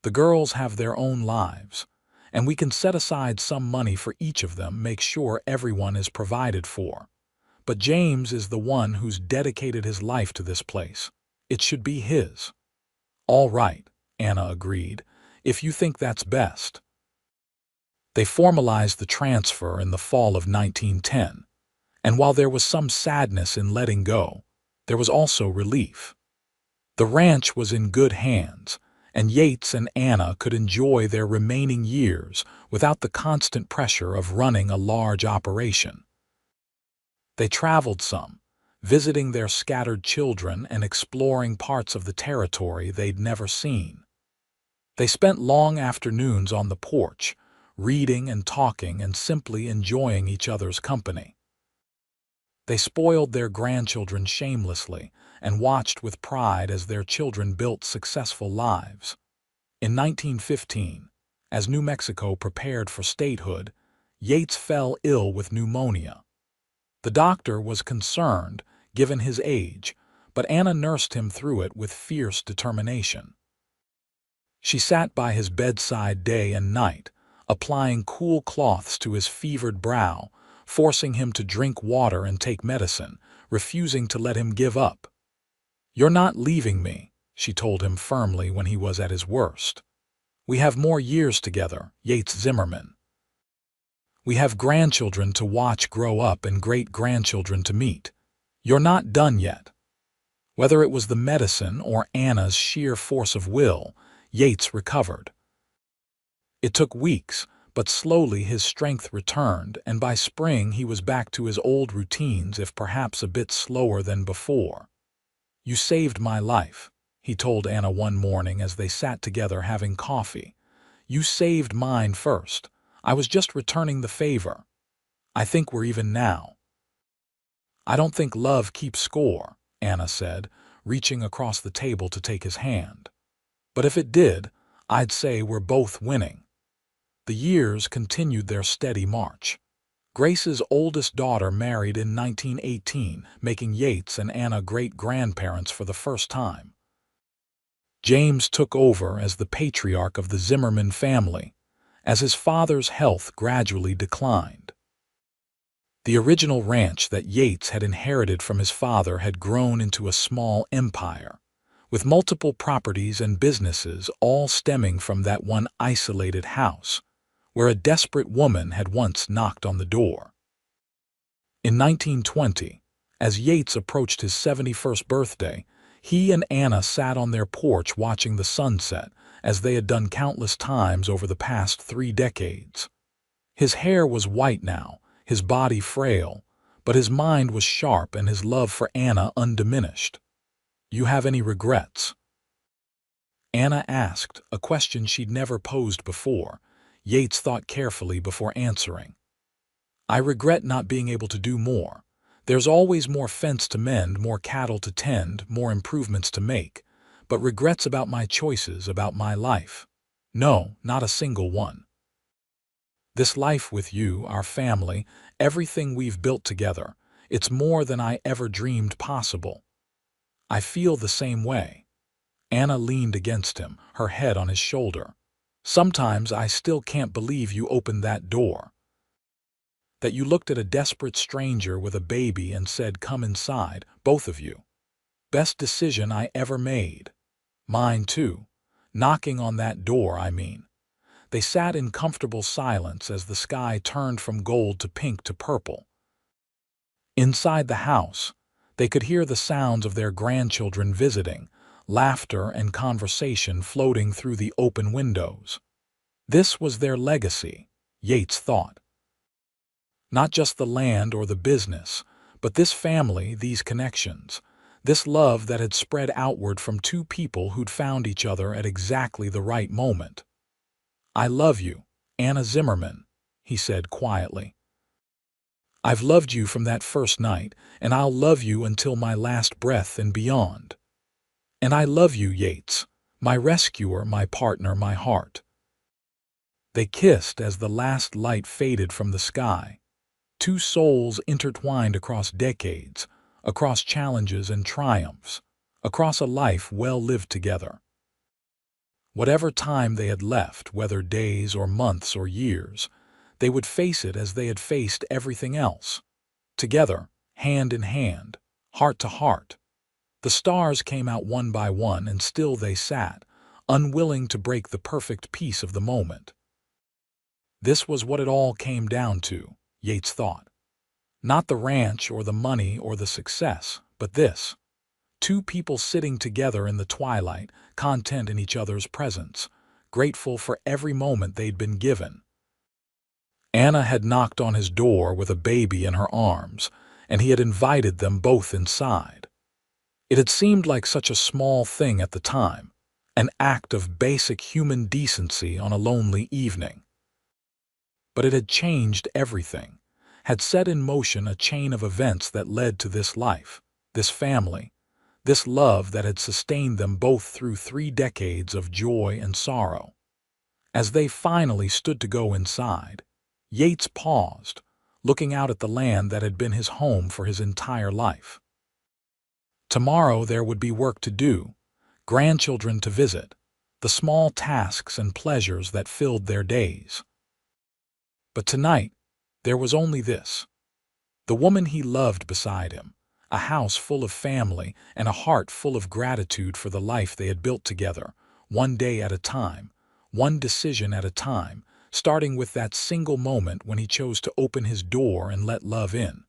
The girls have their own lives, and we can set aside some money for each of them, make sure everyone is provided for. But James is the one who's dedicated his life to this place. It should be his." "All right," Anna agreed, "if you think that's best." They formalized the transfer in the fall of 1910, and while there was some sadness in letting go, there was also relief. The ranch was in good hands, and Yates and Anna could enjoy their remaining years without the constant pressure of running a large operation. They traveled some, visiting their scattered children and exploring parts of the territory they'd never seen. They spent long afternoons on the porch, reading and talking and simply enjoying each other's company. They spoiled their grandchildren shamelessly and watched with pride as their children built successful lives. In 1915, as New Mexico prepared for statehood, Yates fell ill with pneumonia. The doctor was concerned, given his age, but Anna nursed him through it with fierce determination. She sat by his bedside day and night, applying cool cloths to his fevered brow, forcing him to drink water and take medicine, refusing to let him give up. "You're not leaving me," she told him firmly when he was at his worst. "We have more years together, Yates Zimmerman. We have grandchildren to watch grow up and great-grandchildren to meet. You're not done yet." Whether it was the medicine or Anna's sheer force of will, Yates recovered. It took weeks, but slowly his strength returned, and by spring he was back to his old routines, if perhaps a bit slower than before. "You saved my life," he told Anna one morning as they sat together having coffee. "You saved mine first. I was just returning the favor. I think we're even now." "I don't think love keeps score," Anna said, reaching across the table to take his hand. "But if it did, I'd say we're both winning." The years continued their steady march. Grace's oldest daughter married in 1918, making Yates and Anna great-grandparents for the first time. James took over as the patriarch of the Zimmerman family, as his father's health gradually declined. The original ranch that Yates had inherited from his father had grown into a small empire, with multiple properties and businesses all stemming from that one isolated house, where a desperate woman had once knocked on the door. In 1920, as Yates approached his 71st birthday, he and Anna sat on their porch watching the sunset, as they had done countless times over the past 3 decades. His hair was white now, his body frail, but his mind was sharp and his love for Anna undiminished. "You have any regrets?" Anna asked, a question she'd never posed before. Yates thought carefully before answering. "I regret not being able to do more. There's always more fence to mend, more cattle to tend, more improvements to make. But regrets about my choices, about my life? No, not a single one. This life with you, our family, everything we've built together, it's more than I ever dreamed possible." "I feel the same way." Anna leaned against him, her head on his shoulder. "Sometimes I still can't believe you opened that door. That you looked at a desperate stranger with a baby and said, 'Come inside,' both of you. Best decision I ever made. Mine too. Knocking on that door, I mean." They sat in comfortable silence as the sky turned from gold to pink to purple. Inside the house, They could hear the sounds of their grandchildren visiting, laughter and conversation floating through the open windows. This was their legacy, Yates thought. Not just the land or the business, but this family, these connections, this love that had spread outward from two people who'd found each other at exactly the right moment. "I love you, Anna Zimmerman," he said quietly. "I've loved you from that first night, and I'll love you until my last breath and beyond. And I love you, Yates, my rescuer, my partner, my heart." They kissed as the last light faded from the sky. Two souls intertwined across decades, across challenges and triumphs, across a life well lived together. Whatever time they had left, whether days or months or years, they would face it as they had faced everything else. Together, hand in hand, heart to heart. The stars came out one by one, and still they sat, unwilling to break the perfect peace of the moment. This was what it all came down to, Yates thought. Not the ranch or the money or the success, but this. Two people sitting together in the twilight, content in each other's presence, grateful for every moment they'd been given. Anna had knocked on his door with a baby in her arms, and he had invited them both inside. It had seemed like such a small thing at the time, an act of basic human decency on a lonely evening. But it had changed everything, had set in motion a chain of events that led to this life, this family, this love that had sustained them both through 3 decades of joy and sorrow. As they finally stood to go inside, Yates paused, looking out at the land that had been his home for his entire life. Tomorrow there would be work to do, grandchildren to visit, the small tasks and pleasures that filled their days. But tonight, there was only this. The woman he loved beside him, a house full of family and a heart full of gratitude for the life they had built together, one day at a time, one decision at a time, starting with that single moment when he chose to open his door and let love in.